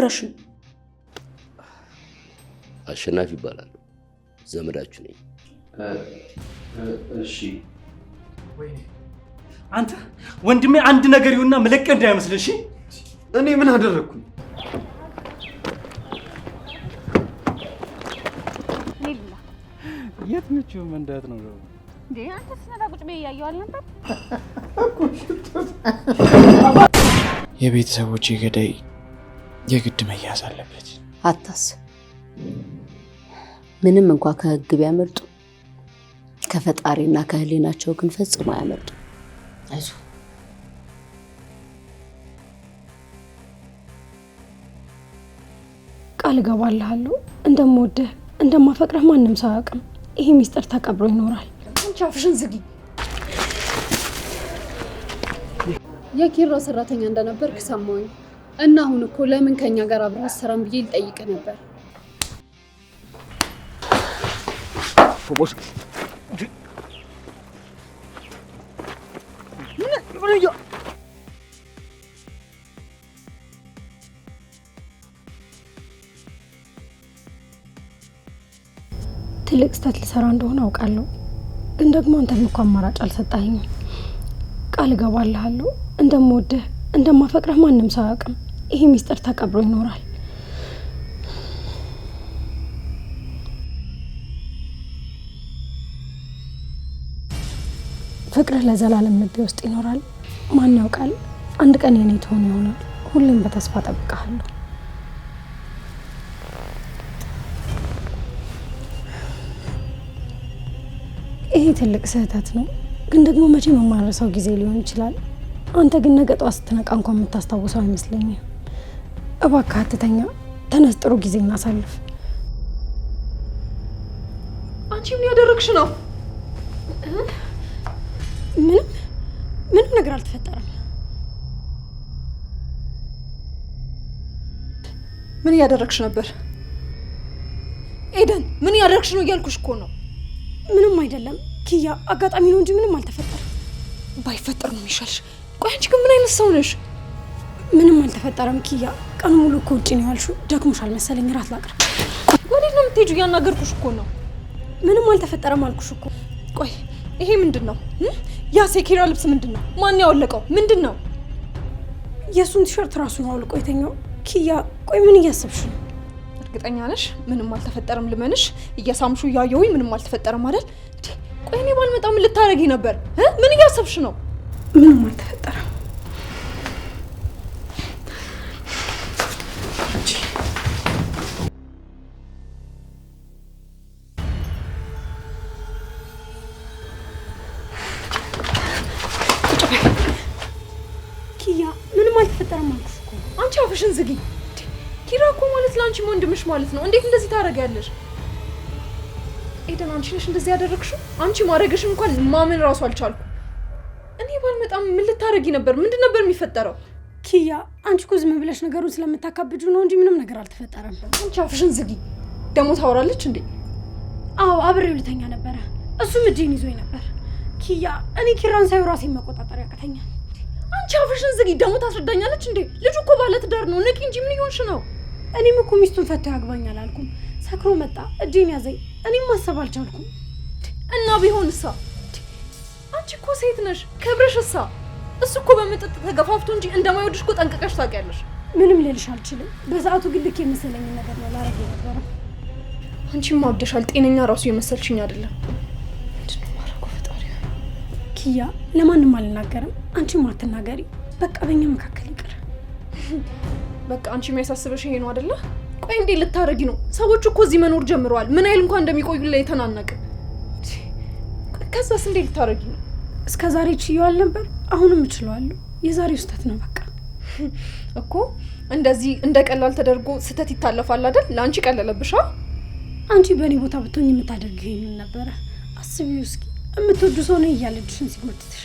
አወራሽ ነው? አሸናፊ ይባላል። ዘመዳችሁ ነኝ። እሺ። ወይኔ አንተ ወንድሜ አንድ ነገር ይሁንና መለቀ እንዳይመስል እሺ? እኔ ምን አደረኩኝ? የት ነች መንዳት ነው እንዴ? አንተ ስነዳ ቁጭ በይ ያያው አልነበር? የቤተሰቦቼ ገዳይ የግድ መያዝ አለበት። አታስብ። ምንም እንኳን ከህግ ቢያመልጡ ከፈጣሪና ከህሊናቸው ግን ፈጽሞ አያመልጡ። አይዞህ። ቃል እገባልሃለሁ እንደምወድህ እንደማፈቅረህ ማንም ሰው አያውቅም። ይሄ ሚስጥር ተቀብሮ ይኖራል። አንቺ አፍሽን ዝጊ። የኪራ ሰራተኛ እንደነበርክ ሰማሁኝ እና አሁን እኮ ለምን ከኛ ጋር አብረህ አትሰራም ብዬ ልጠይቅ ነበር። ቦስ ትልቅ ስህተት ልሰራ እንደሆነ አውቃለሁ፣ ግን ደግሞ አንተም እኮ አማራጭ አልሰጣኸኝም። ቃል እገባልሃለሁ እንደምወድህ እንደማፈቅረህ ማንም ሰው አያውቅም። ይሄ ሚስጥር ተቀብሮ ይኖራል። ፍቅርህ ለዘላለም ልቤ ውስጥ ይኖራል። ማን ያውቃል አንድ ቀን የኔ ትሆን ይሆናል። ሁሌም በተስፋ እጠብቅሃለሁ። ይሄ ትልቅ ስህተት ነው፣ ግን ደግሞ መቼም የማረሳው ጊዜ ሊሆን ይችላል። አንተ ግን ነገ ጠዋት ስትነቃ እንኳን የምታስታውሰው አይመስለኝም። እባክህ አትተኛ፣ ተነስ፣ ጥሩ ጊዜ እናሳልፍ። አንቺ ምን ያደረግሽ ነው? ምንም ነገር አልተፈጠረም። ምን ያደረግሽ ነበር? ኤደን ምን ያደረግሽ ነው እያልኩሽ እኮ ነው። ምንም አይደለም ኪያ፣ አጋጣሚ ነው እንጂ ምንም አልተፈጠረም። ባይፈጠር ነው የሚሻልሽ። ቆይ አንቺ ግን ምን አይነት ሰው ነሽ? ምንም አልተፈጠረም ኪያ። ቀኑ ሙሉ እኮ ውጪ ነው ያልሽው። ደክሞሻል መሰለኝ፣ እራት ላቅርብ። ወዴት ነው የምትሄጂው? እያናገርኩሽ እኮ ነው። ምንም አልተፈጠረም አልኩሽ እኮ። ቆይ ይሄ ምንድን ነው? ያ የኪራ ልብስ ምንድን ነው? ማን ያወለቀው? ምንድን ነው? የእሱን ቲሸርት ራሱ ነው አውልቆ የተኛው። ኪያ ቆይ ምን እያሰብሽ ነው? እርግጠኛ ነሽ? ምንም አልተፈጠረም ልመንሽ? እያሳምሹ እያየሁኝ ምንም አልተፈጠረም አይደል? ቆይ እኔ ባልመጣ ምን ልታረጊ ነበር? ምን እያሰብሽ ነው? ምንም አልተፈጠረም። ኪያ ምንም አልተፈጠረም አልኩሽ እኮ። አንቺ አፍሽን ዝጊ። ኪራ እኮ ማለት ለአንቺ ወንድምሽ ማለት ነው። እንዴት እንደዚህ ታረጊያለሽ? ኤደን አንቺ ነሽ እንደዚህ ያደረግሽው? አንቺ ማድረግሽን እንኳን ማመን ራሱ አልቻልኩም። እኔ ባልመጣም ምን ልታረጊ ነበር? ምንድን ነበር የሚፈጠረው? ኪያ አንቺ እኮ ዝም ብለሽ ነገሩን ስለምታካብጁ ነው እንጂ ምንም ነገር አልተፈጠረም። አንቺ አፍሽን ዝጊ። ደግሞ ታወራለች እንዴ? አዎ አብሬው ልተኛ ነበረ፣ እሱም እጄን ይዞኝ ነበር። ኪያ እኔ ኪራን ሳይው ራሴን መቆጣጠር ያቅተኛል። አንቺ አፍሽን ዝጊ። ደግሞ ታስረዳኛለች እንዴ? ልጁ እኮ ባለትዳር ነው። ንቂ እንጂ ምን ይሆንሽ ነው? እኔም እኮ ሚስቱን ፈቶ ያግባኛል አልኩም። ሰክሮ መጣ፣ እጄን ያዘኝ። እኔም ማሰብ አልቻልኩም። እና ቢሆንሳ? አንቺ እኮ ሴት ነሽ፣ ክብርሽሳ? እሱ እኮ በመጠጥ ተገፋፍቶ እንጂ እንደማይወድሽ እኮ ጠንቅቀሽ ታውቂያለሽ። ምንም ልልሽ አልችልም። በሰዓቱ ግን ልክ የመሰለኝ ነገር ነው ላረግ የነበረው። አንቺም አብደሻል። ጤነኛ ራሱ የመሰልሽኝ አይደለም። ምንድነው ማረገው? ፈጣሪ ኪያ፣ ለማንም አልናገርም። አንቺም አትናገሪ። በቃ በእኛ መካከል ይቅር። በቃ አንቺ የሚያሳስበሽ ይሄ ነው አይደለ? ቆይ እንዴ ልታረጊ ነው? ሰዎች እኮ እዚህ መኖር ጀምረዋል። ምን አይል እንኳን እንደሚቆዩ ላይ የተናነቀ። ከዛስ እንዴ ልታረጊ ነው? እስከ ዛሬ ችዬዋል ነበር፣ አሁንም እችለዋለሁ። የዛሬው ስህተት ነው በቃ። እኮ እንደዚህ እንደ ቀላል ተደርጎ ስህተት ይታለፋል አይደል? ለአንቺ ቀለለብሻ? አንቺ በእኔ ቦታ ብትሆኝ የምታደርጊው ይሄንን ነበረ። አስቢው እስኪ፣ የምትወዱ ሰው ነው እያለድሽን ሲጎትትሽ።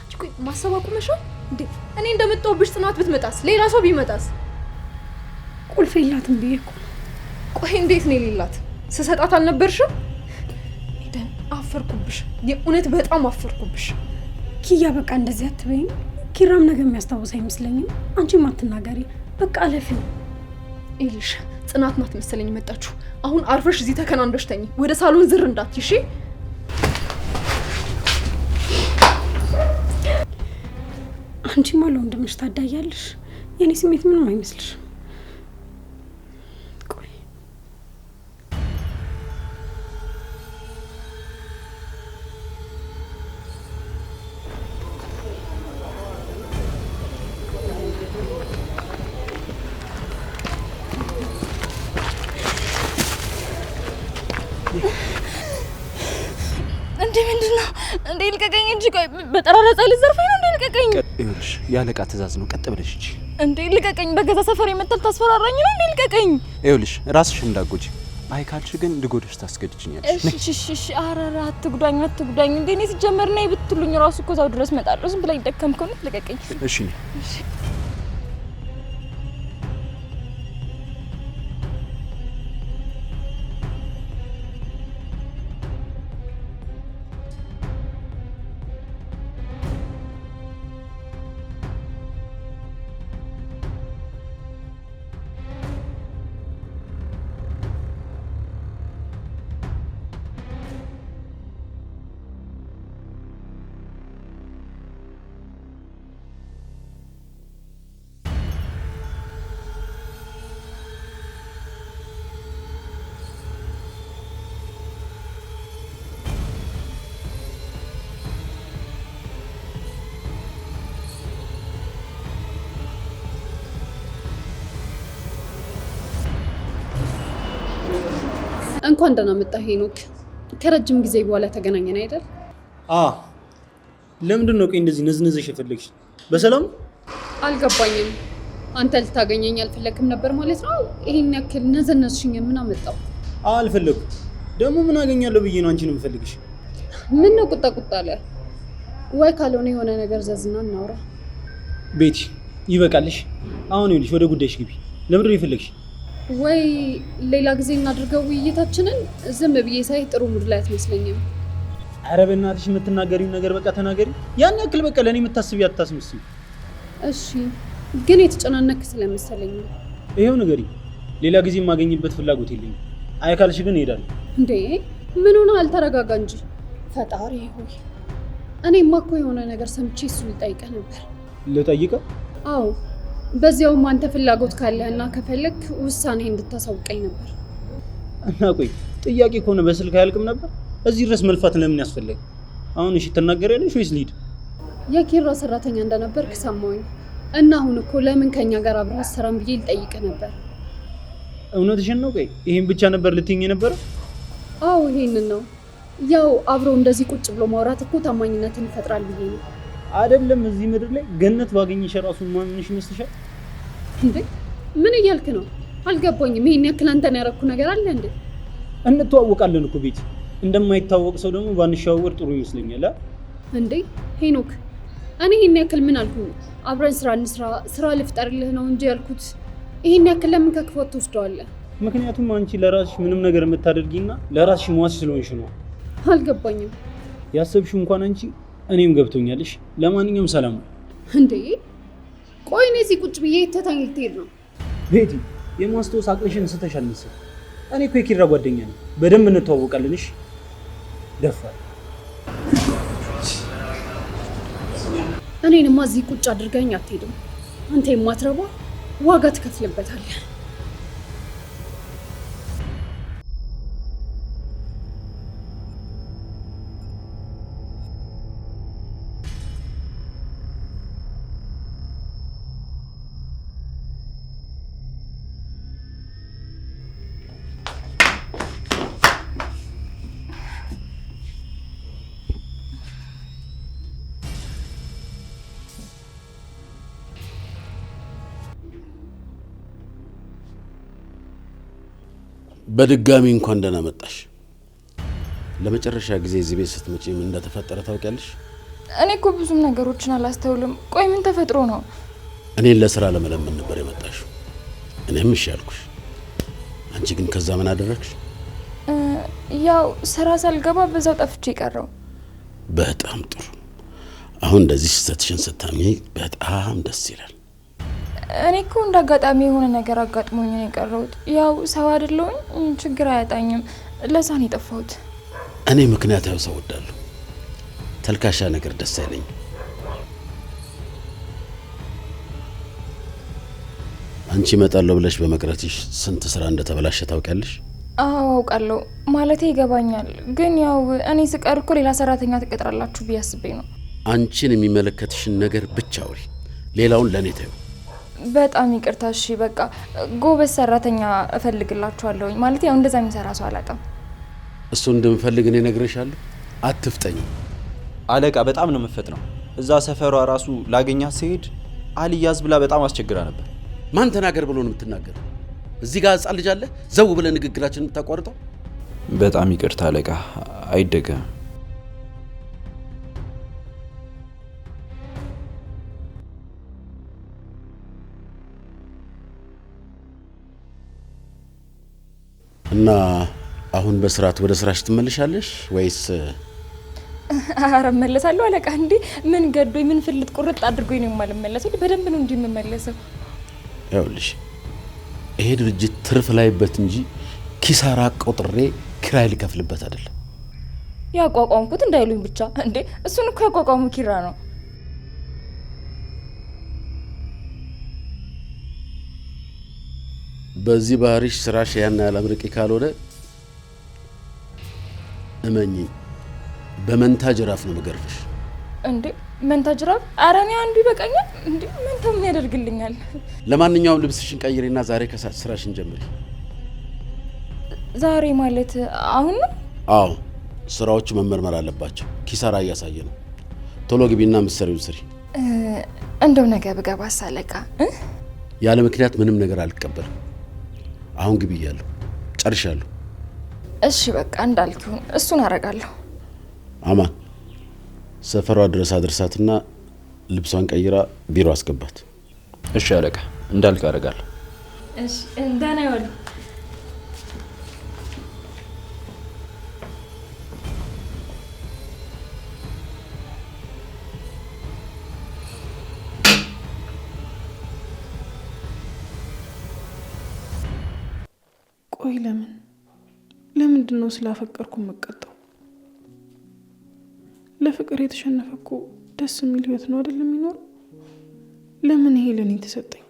አንቺ ቆይ ማሰብ አቁመሻል እንዴ? እኔ እንደመጣሁብሽ ጽናት ብትመጣስ? ሌላ ሰው ቢመጣስ? ቁልፍ የላትም ብዬ እኮ። ቆይ እንዴት ነው የሌላት? ስሰጣት አልነበርሽም? ኤደን አፈርኩብሽ፣ የእውነት በጣም አፈርኩብሽ። ኪያ በቃ እንደዚህ አትበይኝ። ኪራም ነገ የሚያስታውስ አይመስለኝም። አንቺም አትናገሪ በቃ። አለፊው ይልሽ ጽናት ናት መሰለኝ መጣችሁ። አሁን አርፈሽ እዚህ ተከናንበሽ ተኝ። ወደ ሳሎን ዝር እንዳትይ እሺ? አንቺ ማለ ወንድምሽ ታዳያለሽ። የኔ ስሜት ምንም አይመስልሽ። እንዴ ምንድነው? እንዴ ልቀቀኝ እንጂ ቆይ በጠራራ ፀሐይ ልትዘርፈኝ ነው? እንዴ ልቀቀኝ። ይኸውልሽ ያለቃ ትእዛዝ ነው። ቀጥ ብለሽ እጂ። እንዴ ልቀቀኝ። በገዛ ሰፈር የመጣል ታስፈራራኝ ነው? እንዴ ልቀቀኝ። ይኸውልሽ ራስሽ እንዳጎጂ አይ ካልሽ ግን ልጎድሽ ታስገድጅኛለሽ። እሺ አራራ አትጉዳኝ። እንዴ እኔ ሲጀመር ነይ ብትሉኝ ራሱ እኮ እዛው ድረስ እመጣለሁ። ዝም ብለኝ ደከምከው ነው። ልቀቀኝ። እሺ እንኳን ደህና መጣ ሄኖክ። ከረጅም ጊዜ በኋላ ተገናኘን አይደል? ለምንድን ነው ቆይ እንደዚህ ነዝነዝሽ የፈለግሽ? በሰላም አልገባኝም። አንተ ልታገኘኝ አልፈለግም ነበር ማለት ነው? ይሄን ያክል ነዘነዝሽኝ ምን አመጣው? አልፈለኩም። ደግሞ ምን አገኛለሁ ብዬ ነው አንቺን የምፈልግሽ? ምን ነው ቁጣ አለ? ወይ ካልሆነ የሆነ ነገር ዘዝና እናውራ። ቤቲ ይበቃልሽ። አሁን ይኸውልሽ ወደ ጉዳይሽ ግቢ። ለምንድን ነው የፈለግሽ? ወይ ሌላ ጊዜ እናድርገው ውይይታችንን። ዝም ብዬ ሳይ ጥሩ ሙድ ላይ አትመስለኝም። ኧረ በእናትሽ የምትናገሪው ነገር በቃ ተናገሪ። ያን ያክል በቃ ለኔ የምታስቢ አታስመስይ። እሺ ግን የተጨናነክ ስለመሰለኝ ነው። ይሄው ንገሪ። ሌላ ጊዜ የማገኝበት ፍላጎት የለኝም። አይ ካልሽ ግን እሄዳለሁ። እንዴ ምን ሆነ? አልተረጋጋ እንጂ ፈጣሪ ሆይ። እኔማ እኮ የሆነ ነገር ሰምቼ እሱ ልጠይቅህ ነበር። ልጠይቀው? አዎ በዚያውም አንተ ፍላጎት ካለህና ከፈለክ ውሳኔ እንድታሳውቀኝ ነበር። እና ቆይ ጥያቄ ከሆነ በስልክ አያልቅም ነበር? እዚህ ድረስ መልፋት ለምን ያስፈልግ? አሁን እሺ ትናገሪያለሽ ወይስ ልሂድ? የኪራ ሰራተኛ እንደነበርክ ሰማሁኝ እና አሁን እኮ ለምን ከኛ ጋር አብረህ አትሰራም ብዬ ልጠይቅህ ነበር። እውነትሽን ነው? ቆይ ይሄን ብቻ ነበር ልትይኝ ነበር? አዎ ይሄንን ነው። ያው አብሮ እንደዚህ ቁጭ ብሎ ማውራት እኮ ታማኝነትን ይፈጥራል ብዬ ነው። አይደለም እዚህ ምድር ላይ ገነት ባገኝሽ ራሱን ማንሽ ይመስልሻል እንዴ? ምን እያልክ ነው? አልገባኝም። ይሄን ያክል አንተን ያረኩ ነገር አለ እንዴ? እንተዋወቃለን እኮ ቤቲ። እንደማይታወቅ ሰው ደግሞ ባንሻወር ጥሩ ይመስለኛል። እንዴ ሄኖክ፣ እኔ ይሄን ያክል ምን አልኩኝ? አብረን ስራ ልፍጠርልህ ነው እንጂ ያልኩት። ይሄን ያክል ለምን ከክፎት ትወስደዋለህ? ምክንያቱም አንቺ ለራስሽ ምንም ነገር የምታደርጊና ለራስሽ ሟች ስለሆንሽ ነው። አልገባኝም። ያሰብሽው እንኳን አንቺ እኔም ገብቶኛልሽ። ለማንኛውም ሰላም ነው። እንዴ ቆይ እኔ እዚህ ቁጭ ብዬ ተታኝ ልትሄድ ነው? ቤቲ የማስታወስ አቅልሽን ስተሻል መሰለኝ። እኔ እኮ የኪራ ጓደኛ ነኝ። በደንብ እንተዋወቃለን። እሺ ደፋር። እኔንማ እዚህ ቁጭ አድርገኝ አትሄድም። አንተ የማትረባ ዋጋ ትከፍልበታለህ። በድጋሚ እንኳን ደህና መጣሽ። ለመጨረሻ ጊዜ እዚህ ቤት ስትመጪ ምን እንደተፈጠረ ታውቂያለሽ? እኔ እኮ ብዙም ነገሮችን አላስተውልም። ቆይ ምን ተፈጥሮ ነው? እኔን ለስራ ለመለመን ነበር የመጣሽው። እኔም እሺ አልኩሽ። አንቺ ግን ከዛ ምን አደረግሽ? ያው ስራ ሳልገባ በዛው ጠፍቼ ቀረው። በጣም ጥሩ። አሁን እንደዚህ ስህተትሽን ስታምኚ በጣም ደስ ይላል። እኔ እኮ እንዳጋጣሚ የሆነ ነገር አጋጥሞኝ ነው የቀረሁት። ያው ሰው አይደለሁኝ፣ ችግር አያጣኝም። ለዛ ነው የጠፋሁት። እኔ ምክንያታዊ ሰው ወዳለሁ። ተልካሻ ነገር ደስ አይለኝም። አንቺ እመጣለሁ ብለሽ በመቅረትሽ ስንት ስራ እንደተበላሸ ታውቂያለሽ? አዎ አውቃለሁ። ማለቴ ይገባኛል። ግን ያው እኔ ስቀር እኮ ሌላ ሰራተኛ ትቀጥራላችሁ ብዬ አስቤ ነው። አንቺን የሚመለከትሽን ነገር ብቻ አውሪ፣ ሌላውን ለኔ ተይው። በጣም ይቅርታ። እሺ በቃ ጎበዝ ሰራተኛ እፈልግላችኋለሁ። ማለት ያው እንደዛ የሚሰራ ሰው አላጣም። እሱ እንደምፈልግ እኔ እነግርሻለሁ። አትፍጠኝ አለቃ። በጣም ነው የምፈጥነው። እዛ ሰፈሯ ራሱ ላገኛት ሲሄድ አልያዝ ብላ በጣም አስቸግራ ነበር። ማን ተናገር ብሎ ነው የምትናገረው? እዚህ ጋር ህጻን ልጅ አለ ዘው ብለን ንግግራችንን የምታቋርጠው? በጣም ይቅርታ አለቃ፣ አይደገም። እና አሁን በስርዓት ወደ ስራሽ ትመለሻለሽ ወይስ? አረ እመለሳለሁ አለቃ። እንዴ ምን ገዶኝ ምን ፍልጥ ቁርጥ አድርጎኝ ነው የማልመለሰው? በደንብ ነው እንጂ የምመለሰው። ይኸውልሽ ይሄ ድርጅት ትርፍ ላይበት እንጂ ኪሳራ ቆጥሬ ኪራይ ሊከፍልበት አይደለም። ያቋቋምኩት እንዳይሉኝ ብቻ። እንዴ እሱን እኮ ያቋቋሙ ኪራ ነው። በዚህ ባህሪሽ ስራሽ ያን ያላምርቂ ካልሆነ እመኚኝ በመንታ ጅራፍ ነው መገርፍሽ። እንዴ መንታ ጅራፍ? ኧረ እኔ አንዱ ይበቃኛል። እንዴ መንታ ምን ያደርግልኛል? ለማንኛውም ልብስሽን ቀይሪና ዛሬ ከሰዓት ስራሽን ጀምሪ። ዛሬ ማለት አሁን ነው? አዎ ስራዎቹ መመርመር አለባቸው። ኪሳራ እያሳየ ነው። ቶሎ ግቢና ምሰሪውን ስሪ። እንደው ነገ ብገባስ አለቃ? ያለ ምክንያት ምንም ነገር አልቀበልም። አሁን ግቢ እያለሁ ጨርሻለሁ። እሺ በቃ እንዳልኩህ እሱን አረጋለሁ። አማን ሰፈሯ ድረስ አድርሳትና ልብሷን ቀይራ ቢሮ አስገባት። እሺ አለቃ፣ እንዳልክ አረጋለሁ። እሺ እንደና ይወል። ቆይ ለምንድን ነው ስላፈቀርኩ መቀጣው? ለፍቅር የተሸነፈ እኮ ደስ የሚል ህይወት ነው አይደል የሚኖር? ለምን ይሄ ለኔ ተሰጠኝ?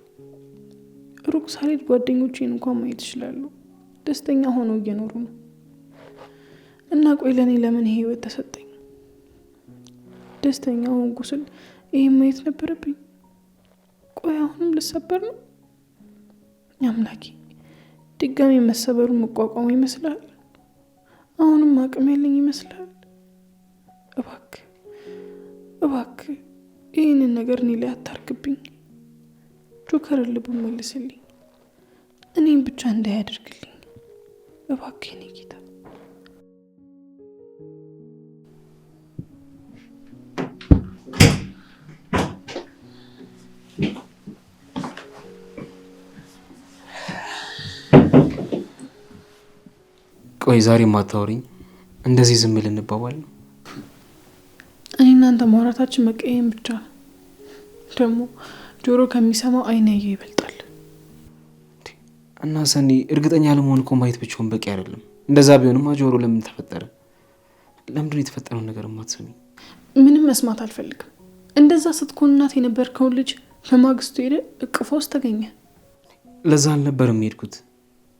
ሩቅ ሳልሄድ ጓደኞቼን እንኳን ማየት ይችላሉ። ደስተኛ ሆነው እየኖሩ ነው። እና ቆይ ለኔ ለምን ይሄ ህይወት ተሰጠኝ? ደስተኛ ሆንኩ ስል ይሄን ማየት ነበረብኝ? ቆይ አሁንም ልሰበር ነው? አምላኬ ድጋሚ መሰበሩን መቋቋም ይመስላል? አሁንም አቅም ያለኝ ይመስላል? እባክህ ይህንን ነገር እኔ ላይ አታርግብኝ። ጆከርን ልቡ መልስልኝ። እኔም ብቻ እንዳያደርግልኝ እባክህ የኔ ጌታ። ቆይ ዛሬ ማታወሪኝ እንደዚህ ዝም ልንባባል ነው? እኔ እናንተ ማውራታችን መቀየም ብቻ ነው። ደግሞ ጆሮ ከሚሰማው አይን ያየ ይበልጣል። እና ሰኒ እርግጠኛ ለመሆን እኮ ማየት ብቻውን በቂ አይደለም። እንደዛ ቢሆንማ ጆሮ ለምን ተፈጠረ? ለምንድን ነው የተፈጠረው ነገር የማትሰሚ? ምንም መስማት አልፈልግም። እንደዛ ስትኮንናት የነበርከውን ልጅ በማግስቱ ሄደ እቅፏ ውስጥ ተገኘ። ለዛ አልነበረም የሄድኩት፣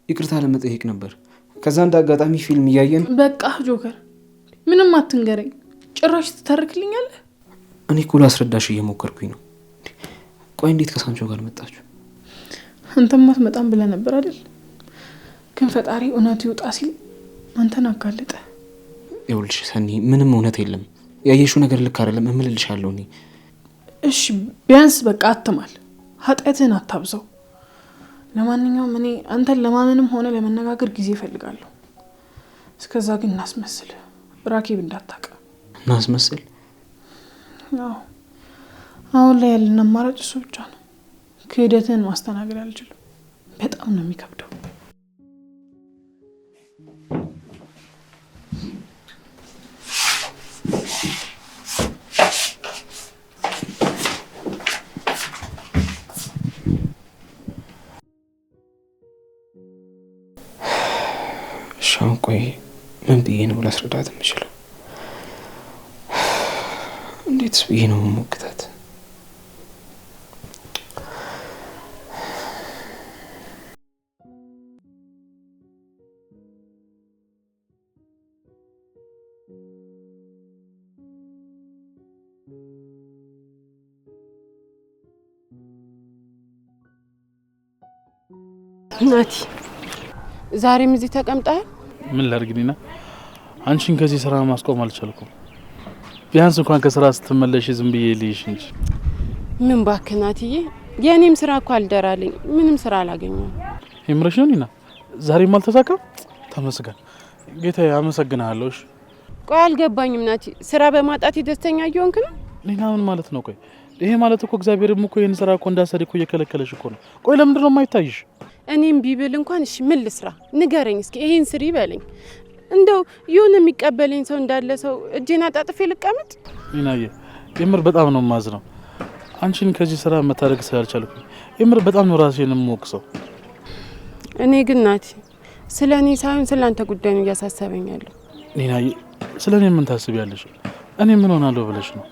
ይቅርታ ለመጠየቅ ነበር። ከዛ እንደ አጋጣሚ ፊልም እያየን በቃ ጆከር ምንም አትንገረኝ። ጭራሽ ትተርክልኛለህ? እኔ እኮ ላስረዳሽ እየሞከርኩኝ ነው። ቆይ እንዴት ከሳንቾ ጋር መጣችሁ? አንተማ አትመጣም ብለህ ነበር አይደል? ግን ፈጣሪ እውነቱ ይውጣ ሲል አንተን አጋለጠ። ይኸውልሽ ሰኒ ምንም እውነት የለም። ያየሽው ነገር ልክ አይደለም እምልልሻለሁ እኔ። እሺ ቢያንስ በቃ አትማል፣ ኃጢአትህን አታብዛው። ለማንኛውም እኔ አንተን ለማመንም ሆነ ለመነጋገር ጊዜ እፈልጋለሁ። እስከዛ ግን እናስመስል፣ ራኬብ እንዳታውቅ። እናስመስል? አዎ አሁን ላይ ያለን አማራጭ እሱ ብቻ ነው። ክህደትህን ማስተናገድ አልችልም። በጣም ነው የሚከብደው። ቆይ ምን ብዬ ነው ላስረዳት የምችለው? እንዴትስ ብዬ ነው የምሞግታት? ናቲ ዛሬም እዚህ ተቀምጠሃል? ምን ላድርግኒና አንቺን ከዚህ ስራ ማስቆም አልቻልኩም። ቢያንስ እንኳን ከስራ ስትመለሽ ዝም ብዬ ልይሽ እንጂ። ምን ባክህ ናትዬ፣ የኔም ስራ እኮ አልደራልኝ። ምንም ስራ አላገኘሁም። የምረሽ ነው ኒና? ዛሬም አልተሳካም? ተመስገን ጌታዬ፣ አመሰግናለሁ። እሺ ቆይ አልገባኝም ናቲ፣ ስራ በማጣት ደስተኛ እየሆንክ ነው? ኒና ምን ማለት ነው? ቆይ ይሄ ማለት እኮ እግዚአብሔርም እኮ ይሄን ስራ እኮ እንዳሰሪ እኮ እየከለከለሽ እኮ ነው። ቆይ ለምንድን ነው የማይታይሽ? እኔም ቢብል እንኳን እሺ ምን ልስራ ንገረኝ እስኪ፣ ይሄን ስሪ በለኝ። እንደው የሆነ የሚቀበለኝ ሰው እንዳለ ሰው እጄን አጣጥፌ ልቀመጥ? ኒናዬ የምር በጣም ነው የማዝነው። አንቺን ከዚህ ስራ መታደግ ስላልቻልኩኝ የምር በጣም ነው ራሴን የምወቅሰው። እኔ ግን ናቲ ስለ እኔ ሳይሆን ስለ አንተ ጉዳይ ነው እያሳሰበኝ ያለው። ኒናዬ ስለ እኔ ምን ታስቢያለሽ? እኔ ምን ሆናለሁ ብለሽ ነው?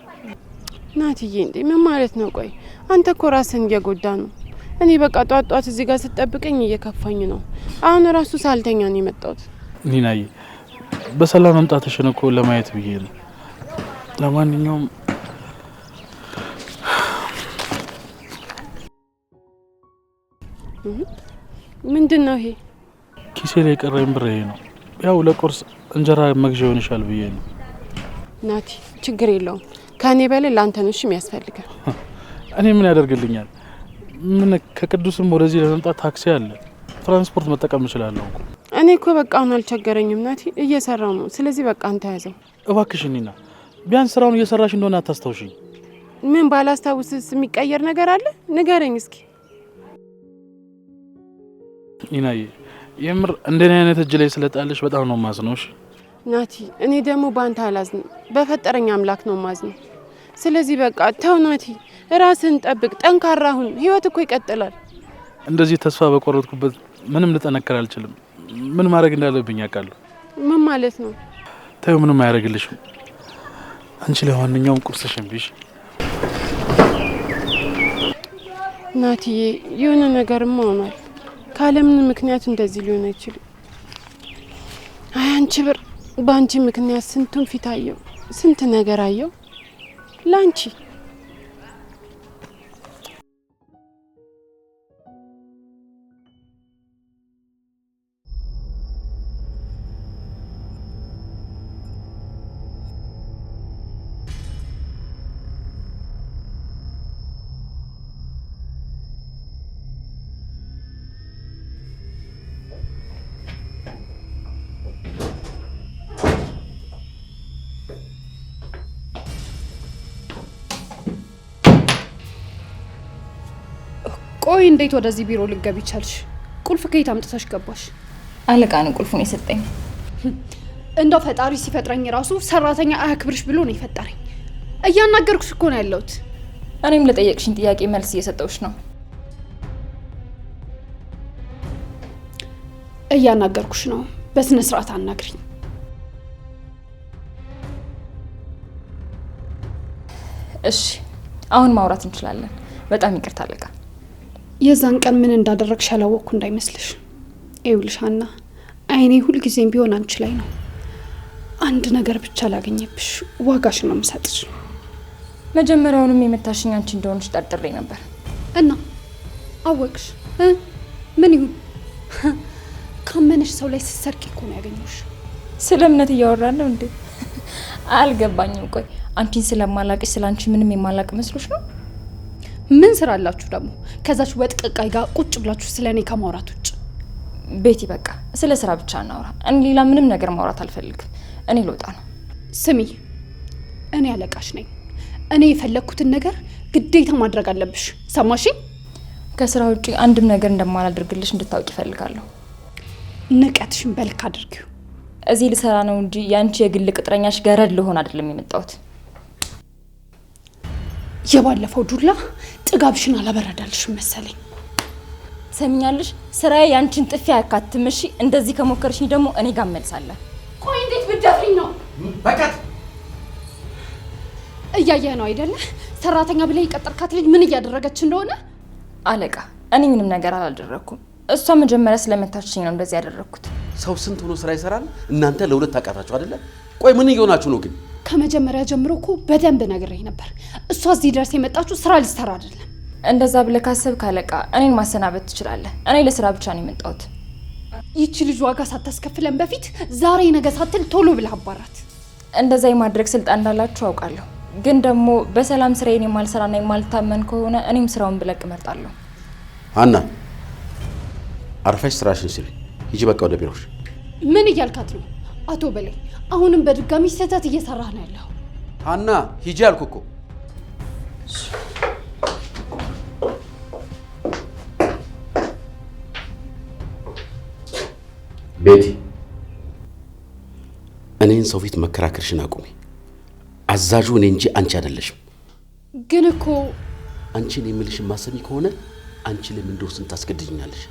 ናትዬ እንዴ ምን ማለት ነው? ቆይ አንተ እኮ ራስን እየጎዳ ነው። እኔ በቃ ጧት ጧት እዚህ ጋር ስጠብቀኝ እየከፋኝ ነው። አሁን ራሱ ሳልተኛ ነው የመጣሁት። ኒናዬ በሰላም መምጣትሽን እኮ ለማየት ብዬ ነው። ለማንኛውም ምንድን ነው ይሄ? ኪሴ ላይ የቀረኝ ብር ይሄ ነው። ያው ለቁርስ እንጀራ መግዣ ይሆንሻል ብዬ ነው። ናቲ ችግር የለውም። ከኔ በላይ ላንተ ነው እሺ የሚያስፈልገው። እኔ ምን ያደርግልኛል? ምን ከቅዱስም ወደዚህ ለመምጣት ታክሲ አለ፣ ትራንስፖርት መጠቀም እችላለሁ እኮ። እኔ እኮ በቃ አሁን አልቸገረኝም ናቲ፣ እየሰራው ነው። ስለዚህ በቃ አንተ ያዘው እባክሽ። ኒና ቢያንስ ስራውን እየሰራሽ እንደሆነ አታስታውሽኝ? ምን ባላስታውስስ የሚቀየር ነገር አለ? ንገረኝ እስኪ። ኒናዬ የምር እንደኔ አይነት እጅ ላይ ስለጣለሽ በጣም ነው ማዝነውሽ። ናቲ እኔ ደግሞ ባንተ አላዝንም፣ በፈጠረኝ አምላክ ነው ማዝነው። ስለዚህ በቃ ተው ናቲ፣ ራስን ጠብቅ፣ ጠንካራ ሁን። ህይወት እኮ ይቀጥላል። እንደዚህ ተስፋ በቆረጥኩበት ምንም ልጠነክር አልችልም። ምን ማድረግ እንዳለብኝ አውቃለሁ። ምን ማለት ነው? ተይው፣ ምንም አያደርግልሽም። አንቺ ለማንኛውም ቁርስሽን ቢሽ። ናቲዬ የሆነ ነገርማ ሆኗል። ካለምን ምክንያት እንደዚህ ሊሆን አይችልም። አይ አንቺ ብር፣ በአንቺ ምክንያት ስንቱን ፊት አየው፣ ስንት ነገር አየው ላንቺ። ቆይ እንዴት ወደዚህ ቢሮ ልገቢ ቻልሽ? ቁልፍ ከየት አምጥተሽ ገባሽ? አለቃ ነው ቁልፉን የሰጠኝ። እንደው ፈጣሪ ሲፈጥረኝ ራሱ ሰራተኛ አያክብርሽ ብሎ ነው የፈጠረኝ። እያናገርኩሽ እኮ ነው ያለሁት። እኔም ለጠየቅሽኝ ጥያቄ መልስ እየሰጠሁሽ ነው። እያናገርኩሽ ነው። በስነ ስርዓት አናግሪኝ። እሺ አሁን ማውራት እንችላለን። በጣም ይቅርታ አለቃ። የዛን ቀን ምን እንዳደረግሽ ያላወቅኩ እንዳይመስልሽ። ይኸውልሽ ሀና፣ አይኔ ሁልጊዜም ቢሆን አንቺ ላይ ነው። አንድ ነገር ብቻ ላገኘብሽ ዋጋሽ ነው የምሰጥሽ። መጀመሪያውንም የመታሽኝ አንቺ እንደሆንሽ ጠርጥሬ ነበር። እና አወቅሽ? ምን ይሁን ካመነሽ ሰው ላይ ስትሰርቂ እኮ ነው ያገኘሁሽ። ስለ እምነት እያወራን ነው እንዴ? አልገባኝም። ቆይ አንቺን ስለማላቅሽ ስለ አንቺ ምንም የማላቅ መስሎሽ ነው? ምን ስራ አላችሁ ደግሞ ከዛች ወጥ ቀቃይ ጋር ቁጭ ብላችሁ ስለኔ ከማውራት ውጭ? ቤቲ በቃ ስለ ስራ ብቻ እናውራ። እኔ ሌላ ምንም ነገር ማውራት አልፈልግም። እኔ ልወጣ ነው። ስሚ፣ እኔ አለቃሽ ነኝ። እኔ የፈለግኩትን ነገር ግዴታ ማድረግ አለብሽ። ሰማሽኝ? ከስራ ውጪ አንድም ነገር እንደማላደርግልሽ እንድታውቂ እፈልጋለሁ። ንቀትሽን በልክ አድርጊው። እዚህ ልሰራ ነው እንጂ ያንቺ የግል ቅጥረኛሽ ገረድ ልሆን አይደለም የመጣሁት። የባለፈው ዱላ ጥጋብሽን አላበረዳልሽም መሰለኝ። ትሰሚኛለሽ? ስራዬ ያንቺን ጥፊ አያካትም። እሺ እንደዚህ ከሞከርሽኝ ደግሞ እኔ ጋር እመልሳለሁ። ቆይ እንዴት ብትደፍሪኝ ነው? በቃት። እያየህ ነው አይደለ? ሰራተኛ ብለህ የቀጠርካት ልጅ ምን እያደረገች እንደሆነ። አለቃ እኔ ምንም ነገር አላደረኩም። እሷ መጀመሪያ ስለመታችኝ ነው እንደዚህ ያደረኩት። ሰው ስንት ሆኖ ስራ ይሰራል? እናንተ ለሁለት ታቃራችሁ አይደለ? ቆይ ምን እየሆናችሁ ነው ግን? ከመጀመሪያ ጀምሮ እኮ በደንብ ነግሬህ ነበር። እሷ እዚህ ድረስ የመጣችው ስራ ልትሰራ አይደለም። እንደዛ ብለህ ካሰብክ አለቃ እኔን ማሰናበት ትችላለህ። እኔ ለስራ ብቻ ነው የመጣሁት። ይቺ ልጅ ዋጋ ሳታስከፍለን በፊት ዛሬ ነገ ሳትል ቶሎ ብለህ አባራት። እንደዛ የማድረግ ስልጣን እንዳላችሁ አውቃለሁ፣ ግን ደግሞ በሰላም ስራዬን የማልሰራና የማልታመን ከሆነ እኔም ስራውን ብለቅ እመርጣለሁ። አና አርፈሽ ስራሽን ስሪ። ሂጂ በቃ ወደ ቢሮሽ። ምን እያልካት ነው አቶ በላይ? አሁንም በድጋሚ ስህተት እየሰራህ ነው ያለው። አና ሂጂ አልኩ እኮ። ቤቲ እኔን ሰው ፊት መከራከርሽን አቁሚ። አዛዡ እኔ እንጂ አንቺ አይደለሽም። ግን እኮ አንቺን የምልሽን ማሰሚ ከሆነ አንቺ ለምን እንደወስን ታስገድኛለሽ?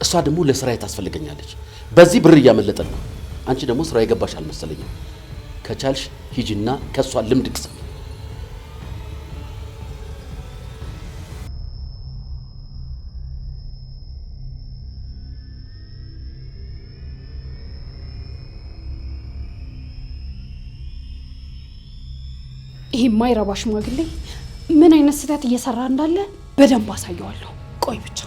እሷ ደግሞ ለስራዬ ታስፈልገኛለች። በዚህ ብር እያመለጠን ነው። አንቺ ደግሞ ስራ የገባሽ አልመሰለኝም። ከቻልሽ ሂጂና ከሷ ልምድ ቅሰሚ። ይሄ ማይረባ ሽማግሌ ምን አይነት ስህተት እየሰራ እንዳለ በደንብ አሳየዋለሁ። ቆይ ብቻ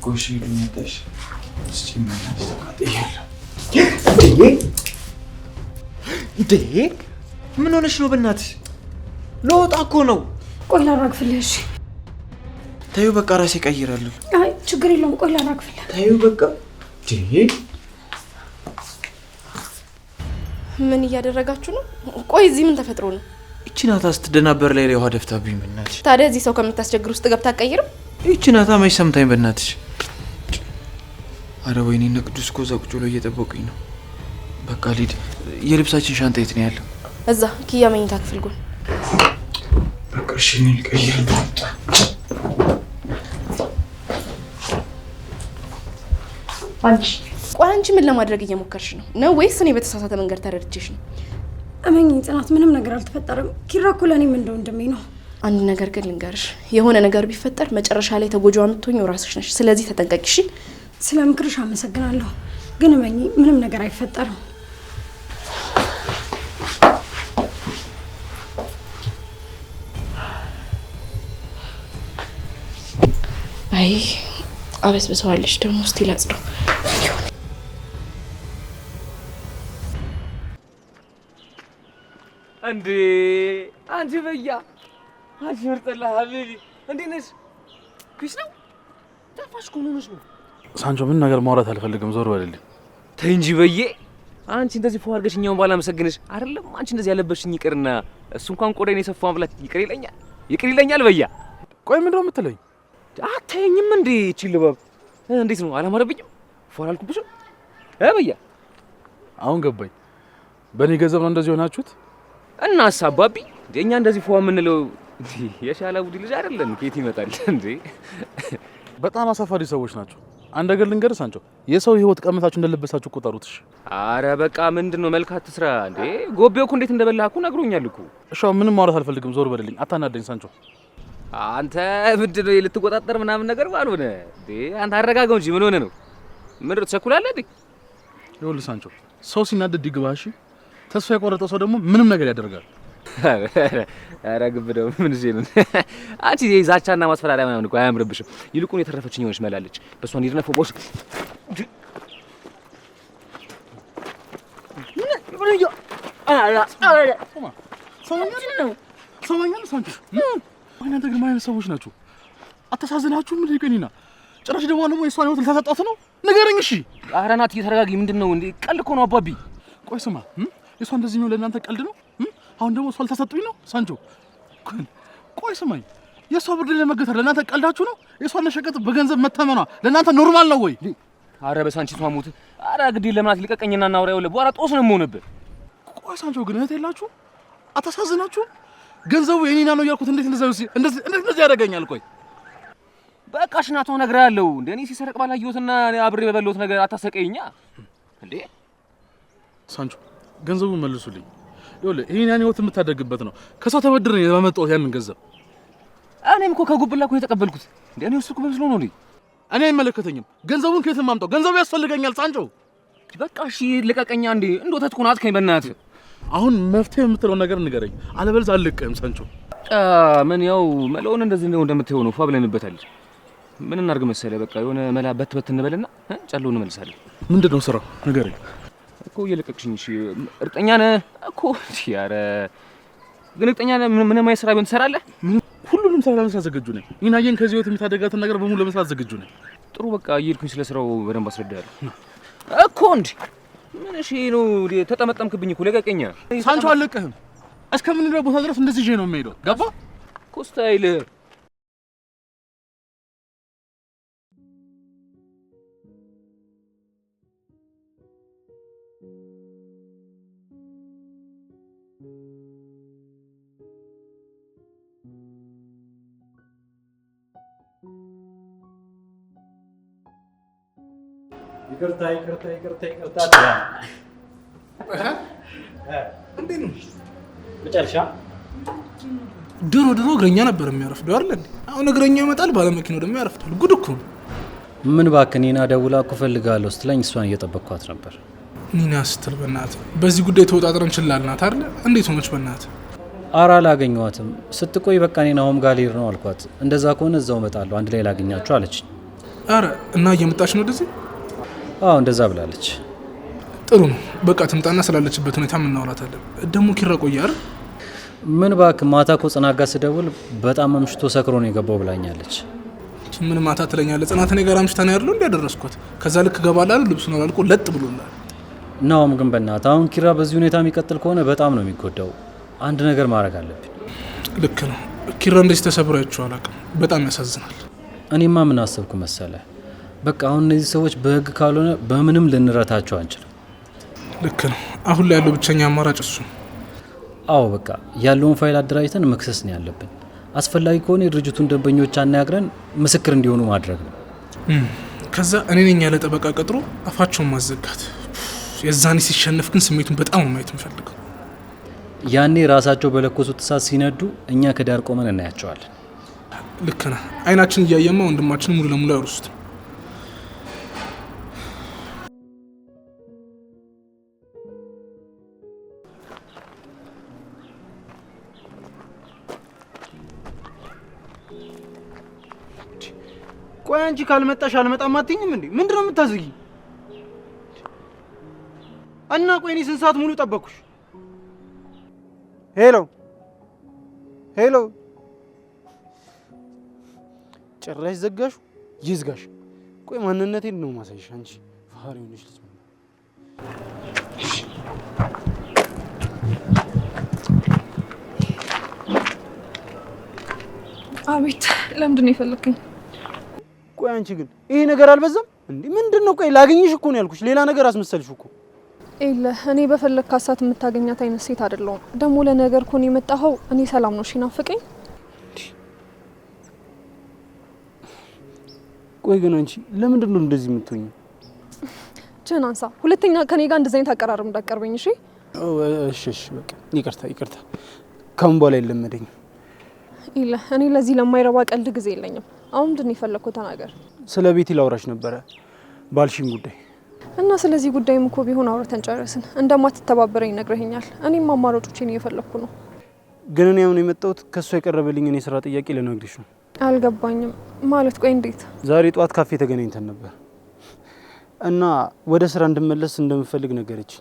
ጎሽ ልመጣሽ እስቲ ማለት ተቃጥያለሁ። እንዴ ምን ሆነሽ ነው? በእናትሽ ለወጣ እኮ ነው። ቆይ ላራግፍልህ። እሺ ታዩ በቃ ራሴ ቀይራለሁ። አይ ችግር የለውም። ቆይ ላራግፍልህ። ታዩ በቃ ምን እያደረጋችሁ ነው? ቆይ እዚህ ምን ተፈጥሮ ነው? እቺ ናታ ስትደናበር ላይ ውሃ ደፍታብኝ። በእናትሽ ታዲያ እዚህ ሰው ከምታስቸግር ውስጥ ገብታ አትቀይርም? እቺ ናታ መች ሰምታኝ። በእናትሽ አረ ወይኔ እነ ቅዱስ እኮ እዛ ቁጭ ብለው እየጠበቁኝ ነው። በቃ ልሂድ። የልብሳችን ሻንጣ የት ነው ያለው? እዛ ኪያ መኝታ ክፍል ጎን። በቃ እሺ ምን ቀይር ነው? ቆይ አንቺ ምን ለማድረግ እየሞከርሽ ነው? ነው ወይስ እኔ በተሳሳተ መንገድ ተረድቼሽ ነው? እመኚኝ ጽናት፣ ምንም ነገር አልተፈጠረም። ኪራ እኮ ለእኔም እንደ ወንድሜ ነው። አንድ ነገር ግን ልንገርሽ፣ የሆነ ነገር ቢፈጠር መጨረሻ ላይ ተጎጂዋ የምትሆኚው ራስሽ ነሽ። ስለዚህ ተጠንቀቂ እሺ? ስለ ምክርሽ አመሰግናለሁ፣ ግን እመኚኝ ምንም ነገር አይፈጠርም። አይ አበስብሰዋለች ደግሞ። እስቲ ላጽደው። እንዴ አንቺ በያ አንቺ ምርጥላ ሀቢቢ እንዴት ነሽ? ኩሽ ነው ጠፋሽ እኮ ምን ሆነሽ ነው? ሳንቾ ምን ነገር ማውራት አልፈልግም፣ ዞር በልልኝ። ተይ እንጂ በዬ አንቺ እንደዚህ ፎ አድርገሽ እኛውን ባላመሰግንሽ አይደለም። አንቺ እንደዚህ ያለበሽኝ ይቅርና እሱ እንኳን ቆዳዬን የሰፋው አምላክ ይቅር ይለኛል በያ። ቆይ ምንድን ነው የምትለኝ? አታየኝም እንዴ? እቺ ልበብ እንዴት ነው አላማረብኝም? ፎ አላልኩብሽም በያ? አሁን ገባኝ። በእኔ ገንዘብ ነው እንደዚህ ሆናችሁት? እና አሳባቢ እኛ እንደዚህ ፎ የምንለው የሻላ ቡዲ ልጅ አይደለም። ከየት ይመጣል እንዴ? በጣም አሳፋሪ ሰዎች ናቸው። አንድ ነገር ልንገርህ ሳንቾ፣ የሰው ህይወት ቀምታችሁ እንደለበሳችሁ ቆጠሩት። እሺ አረ በቃ ምንድነው መልካት ትስራ እንዴ? ጎቤው እኮ እንዴት እንደበላህ እኮ ነግሮኛል እኮ። እሺ ምንም ማውራት አልፈልግም፣ ዞር በልልኝ። አታናደኝ ሳንቾ። አንተ ምንድነው ልትቆጣጠር ምናምን ነገር ባልሆነ እንዴ? አንተ አረጋጋው እንጂ ምን ሆነ ነው? ምንድነው ተቸኩላለህ እንዴ? ይኸውልህ ሳንቾ፣ ሰው ሲናደድ ይግባህ። እሺ ተስፋ የቆረጠው ሰው ደግሞ ምንም ነገር ያደርጋል። አረ ግብደው ምን እዚህ ነው? አንቺ ዛቻና ማስፈራሪያ ምናምን እኮ አያምርብሽም። ይልቁን የተረፈችኝ ሆነሽ መላለች። በሷ እንዲድነፈ ቦስ ሰውኛል ሳንቾ። እናንተ ግን ማለት ሰዎች ናችሁ። አታሳዝናችሁም? ምን ይገኝና ጭራሽ ደግሞ የሷን ህይወት ልታሳጣት ነው? ንገረኝ። እሺ ኧረ ናት እየተረጋጊ። ምንድነው እንዴ? ቀልድ እኮ ነው አባቢ። ቆይ ስማ፣ የሷ እንደዚህ ነው ለእናንተ ቀልድ ነው? አሁን ደግሞ እሷ ልታሰጡኝ ነው ሳንቾ? ቆይ ስማኝ፣ የሷ ብር ለመገተር ለእናንተ ቀልዳችሁ ነው? የሷን ሸቀጥ በገንዘብ መተመኗ ለእናንተ ኖርማል ነው ወይ? አረ በሳንቺ ተማሙት። አረ ግዴ ለማለት ሊቀቀኝና እናውራ ይወለ በኋላ ጦስ ነው የምሆንብህ። ቆይ ሳንቾ ግን እህት የላችሁ? አታሳዝናችሁ? ገንዘቡ የኔና ነው ያልኩት እንዴት እንደዚህ ያደርገኛል? ቆይ በቃ ሽናቶ ነግሬሃለሁ። እንደ እኔ ሲሰረቅ ባላየሁትና አብሬ በበለሁት ነገር አታሰቀይኛ እንዴ። ሳንቾ ገንዘቡን መልሱልኝ። ይኸውልህ ይሄን ያን ህይወት የምታደግበት ነው። ከሰው ተበድሬ ያመጣሁት ያንን ገንዘብ እኔም እኮ ከጉብላ እኮ የተቀበልኩት። እንደ እኔ እሱ መስሎ ነው እንዴ? እኔ አይመለከተኝም። ገንዘቡን ከየት ማምጣው? ገንዘቡ ያስፈልገኛል ሳንቾ። በቃ እሺ ልቀቀኛ እንዴ። እንደው ተትኩን አትከኝ በእናትህ። አሁን መፍትሄ የምትለው ነገር ንገረኝ፣ አለበለዚያ አልለቅህም ሳንቾ። ምን ያው መለውን እንደዚህ እንደምትሆኑ ፏ ብለንበታል። ምን እናድርግ መሰለህ? በቃ የሆነ መላ በት እንበልና ጨለውን እንመልሳለን። ምንድነው ስራው? ንገረኝ እኮ እየለቀቅሽኝ። እሺ እርግጠኛ ነህ እኮ? ኧረ ግን እርግጠኛ ነህ ምንም አይነት ስራ ቢሆን ትሰራለህ? ሁሉንም ስራ ለመስራት ዝግጁ ነኝ። ይናየን ከዚህ ህይወት የሚታደጋትን ነገር በሙሉ ለመስራት ዝግጁ ነኝ። ጥሩ በቃ እየሄድኩኝ ስለ ስራው በደንብ አስረዳሃለሁ እኮ። እንዴ ምን እሺ ነው ተጠመጠምክብኝ እኮ። ለቀቀኛ ሳንቾ። አልለቅህም። እስከምንለው ቦታ ድረስ እንደዚህ ነው የምሄደው። ገባ እኮ ስታይል። ይቅርታ እንዴት ነው መጨረሻ? ድሮ እግረኛ ነበር የሚያረፍደው አይደል እንዴ? አሁን እግረኛ ይመጣል፣ ባለመኪናው ደግሞ ያረፍዳል። ጉድ እኮ ነው። ምን እባክህ ኒና ደውላ እኮ እፈልግሃለሁ ስትለኝ እሷን እየጠበቅኳት ነበር። ኒና ስትል በእናትህ በዚህ ጉዳይ ተወጣጥረን ችላልናት አይደል? እንዴት ሆነች በእናትህ? ኧረ አላገኘኋትም። ስትቆይ በቃ እኔን አሁን ጋር ልሄድ ነው አልኳት። እንደዛ ከሆነ እዛው እመጣለሁ አንድ ላይ ላገኛችሁ አለችኝ። ኧረ እና እየመጣች ነው ወደዚህ? አዎ እንደዛ ብላለች። ጥሩ ነው በቃ ትምጣና ስላለችበት ሁኔታ እናወራታለን። ደግሞ ኪራ ቆየ አይደል? ምን እባክህ ማታ እኮ ጽናት ጋር ስደውል በጣም አምሽቶ ሰክሮ ነው የገባው ብላኛለች። ምን ማታ ትለኛለህ? ጽናት እኔ ጋር አምሽታ ነው ያለው እንዲያደረስኩት። ከዛ ልክ ገባላል ልብሱን አላልቆ ለጥ ብሎላል። ናውም ግን በእናትህ አሁን ኪራ በዚህ ሁኔታ የሚቀጥል ከሆነ በጣም ነው የሚጎዳው። አንድ ነገር ማድረግ አለብን። ልክ ነው። ኪራ እንደዚህ ተሰብሮ አይቼው አላውቅም። በጣም ያሳዝናል። እኔማ ምን አሰብኩ መሰለህ? በቃ አሁን እነዚህ ሰዎች በህግ ካልሆነ በምንም ልንረታቸው አንችልም። ልክ ነው። አሁን ላይ ያለው ብቸኛ አማራጭ እሱ ነው። አዎ በቃ ያለውን ፋይል አደራጅተን መክሰስ ነው ያለብን። አስፈላጊ ከሆነ የድርጅቱን ደንበኞች አናግረን ምስክር እንዲሆኑ ማድረግ ነው። ከዛ እኔ ነኝ ያለ ጠበቃ ቀጥሮ አፋቸውን ማዘጋት። የዛኔ ሲሸነፍ ግን ስሜቱን በጣም ማየት እንፈልገው። ያኔ ራሳቸው በለኮሱት እሳት ሲነዱ እኛ ከዳር ቆመን እናያቸዋለን። ልክ ነህ። አይናችን እያየማ ወንድማችን ሙሉ ለሙሉ አይወርሱትም። ቆይ አንቺ ካልመጣሽ አልመጣም አትይኝም እንዴ? ምንድነው የምታዝጊ? እና ቆይ እኔ ስንት ሰዓት ሙሉ ጠበቅኩሽ? ሄሎ ጭራሽ ዘጋሹ? ይዝጋሽ። ቆይ ማንነቴን ነው ማሳይሽ። አንቺ ፈሃሪ ሆነሽ ልጅ። አቤት፣ ለምንድን ነው የፈለከኝ? ቆይ አንቺ ግን ይሄ ነገር አልበዛም እንዴ? ምንድነው? ቆይ ላገኝሽ እኮ ነው ያልኩሽ። ሌላ ነገር አስመሰልሽ እኮ። እኔ በፈለግካት ሰዓት የምታገኛት አይነት ሴት አይደለሁም። ደግሞ ለነገር እኮ ነው የመጣኸው። እኔ ሰላም ነው እሺ፣ ናፍቀኝ። ቆይ ግን አንቺ ለምንድን ነው እንደዚህ የምትሆኚ? ጀን አንሳ። ሁለተኛ ከኔ ጋር እንደዚህ አይነት አቀራረብ እንዳትቀርበኝ እሺ? እሺ በቃ ይቅርታ። ካሁን በኋላ አይለመደኝም። እኔ ለዚህ ለማይረባ ቀልድ ጊዜ የለኝም። አሁን ምንድን ነው የፈለግከው? ተናገር። ስለ ቤቲ ላውራሽ ነበረ ባልሽኝ ጉዳይ እና ስለዚህ ጉዳይም እኮ ቢሆን አውርተን ጨረስን። እንደማትተባበረኝ ነግረኸኛል። እኔም አማራጮችን እየፈለግኩ ነው። ግን እኔ አሁን የመጣሁት ከእሷ የቀረበልኝ የስራ ጥያቄ ልነግርሽ ነው። አልገባኝም ማለት። ቆይ እንዴት? ዛሬ ጠዋት ካፌ ተገናኝተን ነበር እና ወደ ስራ እንድመለስ እንደምፈልግ ነገረች።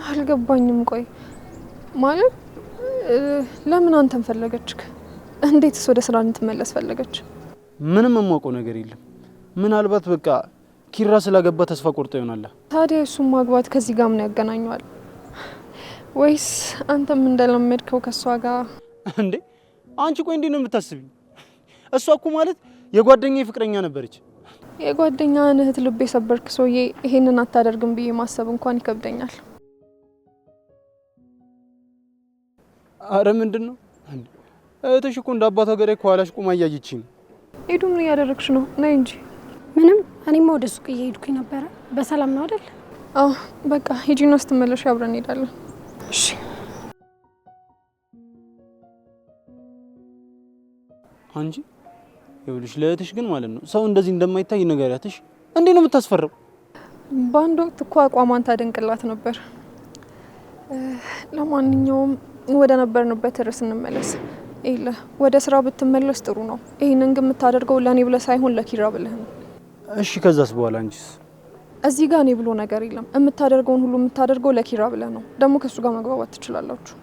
አልገባኝም። ቆይ ማለት ለምን አንተን ፈለገችክ? እንዴትስ ወደ ስራ እንድትመለስ ፈለገች? ምንም የማውቀው ነገር የለም። ምናልባት በቃ ኪራ ስላገባ ተስፋ ቆርጦ ይሆናል። ታዲያ እሱን ማግባት ከዚህ ጋር ምን ያገናኘዋል? ወይስ አንተም እንደለመድከው ከሷ ጋር? እንዴ አንቺ ቆይ እንዴት ነው የምታስቢኝ? እሷ እኮ ማለት የጓደኛዬ ፍቅረኛ ነበረች። የጓደኛህን እህት ልብ የሰበርክ ሰውዬ ይሄንን አታደርግም ብዬ ማሰብ እንኳን ይከብደኛል። አረ ምንድን ነው እህትሽ እኮ እንደ አባቷ ገዳይ ከኋላሽ ቁማ እያየችኝ ነው። ሄዱ ምን እያደረግሽ ነው? ነይ እንጂ። ምንም፣ እኔማ ወደ ሱቅ እየሄድኩኝ ነበረ። በሰላም ነው አይደል? አዎ በቃ ሂጂና ስትመለሽ አብረን እንሄዳለን። እሺ። አንቺ ይኸውልሽ ለእህትሽ ግን ማለት ነው ሰው እንደዚህ እንደማይታይ ንገሪያትሽ። እንዴ ነው የምታስፈራው? በአንድ ወቅት እኮ አቋሟን ታደንቅላት ነበር። ለማንኛውም ወደ ነበርንበት ርዕስ እንመለስ። ይለ ወደ ስራ ብትመለስ ጥሩ ነው። ይሄንን ግን የምታደርገው ለኔ ብለህ ሳይሆን ለኪራ ብለህ ነው። እሺ ከዛስ በኋላ አንቺስ? እዚህ ጋር እኔ ብሎ ነገር የለም። የምታደርገውን ሁሉ የምታደርገው ለኪራ ብለህ ነው። ደግሞ ከሱ ጋር መግባባት ትችላላችሁ።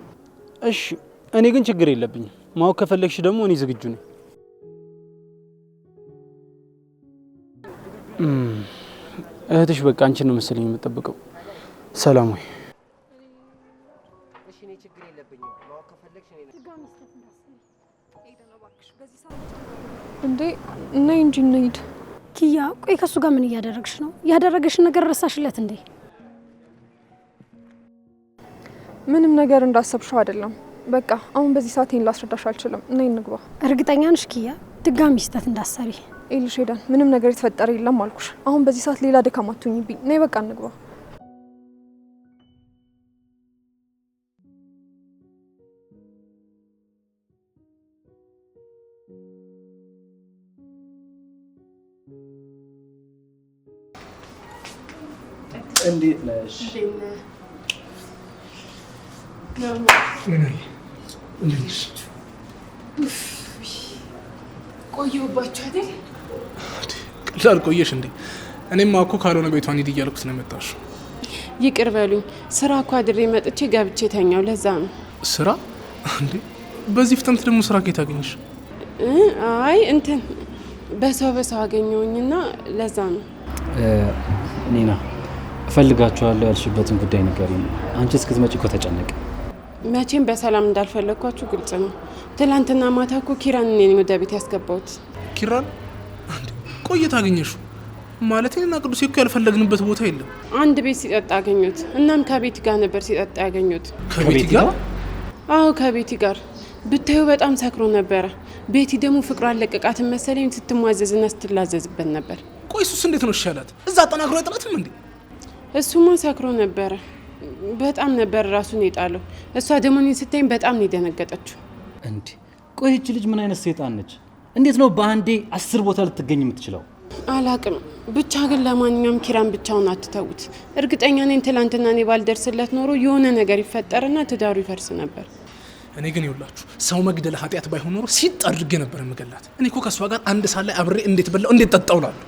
እሺ እኔ ግን ችግር የለብኝም። ማወቅ ከፈለግሽ ደግሞ እኔ ዝግጁ ነኝ። እህትሽ በቃ አንቺን ነው መሰለኝ የምጠብቀው። ሰላም ወይ? እንዴ ነይ እንጂ እንሂድ። ኪያ ቆይ ከሱ ጋር ምን እያደረግሽ ነው? ያደረገሽን ነገር ረሳሽለት እንዴ? ምንም ነገር እንዳሰብሽው አይደለም። በቃ አሁን በዚህ ሰዓት ይሄን ላስረዳሽ አልችልም። ነይ እንግባ። እርግጠኛ ነሽ ኪያ ድጋሚ ስህተት እንዳሰሪ? ይልሽ ሄደን ምንም ነገር የተፈጠረ የለም አልኩሽ። አሁን በዚህ ሰዓት ሌላ ድካም አትሁኝብኝ። ነይ በቃ እንግባ። እንዴት ነሽ? ቆየሁባችሁ አይደል? ቀላል ቆየሽ እንዴ? እኔማ እኮ ካልሆነ ቤቷን ሂድ እያልኩት ነው የመጣሽው። ይቅር በሉኝ። ስራ እኮ አድሬ መጥቼ ገብቼ ተኛው። ለዛ ነው። ስራ እንዴ? በዚህ ፍጥነት ደግሞ ስራ ከየት አገኘሽ? አይ እንትን በሰው አገኘውኝና ለዛ ነው። ኒና እፈልጋችኋለሁ ያልሽበትን ጉዳይ ንገሪኝ። አንቺ እስክትመጪ እኮ ተጨነቀ። መቼም በሰላም እንዳልፈለግኳችሁ ግልጽ ነው። ትላንትና ማታ እኮ ኪራን እኔ ወደ ቤት ያስገባሁት። ኪራን ቆየት አገኘሽው? ማለት እኔና ቅዱስ እኮ ያልፈለግንበት ቦታ የለም። አንድ ቤት ሲጠጣ አገኘሁት። እናም ከቤት ጋር ነበር ሲጠጣ ያገኘሁት። ከቤት ጋር? አዎ ከቤት ጋር። ብታዩ በጣም ሰክሮ ነበረ። ቤቲ ደግሞ ፍቅሯን ለቀቃትን መሰለኝ ስትሟዘዝና ስትላዘዝበት ነበር። ቆይ እሱስ እንዴት ነው ይሻላት? እዛ አጠናክሮ አይጥላትም እንዴ? እሱማ ሰክሮ ነበረ። በጣም ነበር ራሱን የጣለው። እሷ ደግሞ እኔን ስታይኝ በጣም ነው የደነገጠችው። እንዴ ቆይ እቺ ልጅ ምን አይነት ሰይጣን ነች? እንዴት ነው በአንዴ 10 ቦታ ልትገኝ የምትችለው? አላቅም። ብቻ ግን ለማንኛውም ኪራን ብቻውን አትተውት። እርግጠኛ ነኝ ትላንትና እኔ ባልደርስለት ኖሮ የሆነ ነገር ይፈጠርና ትዳሩ ይፈርስ ነበር። እኔ ግን ይኸውላችሁ ሰው መግደል ኃጢአት ባይሆን ኖሮ ሲጥ አድርጌ ነበር የምገላት። እኔ እኮ ከሷ ጋር አንድ ሳለ አብሬ እንዴት በላው እንዴት ጠጣው እላለሁ።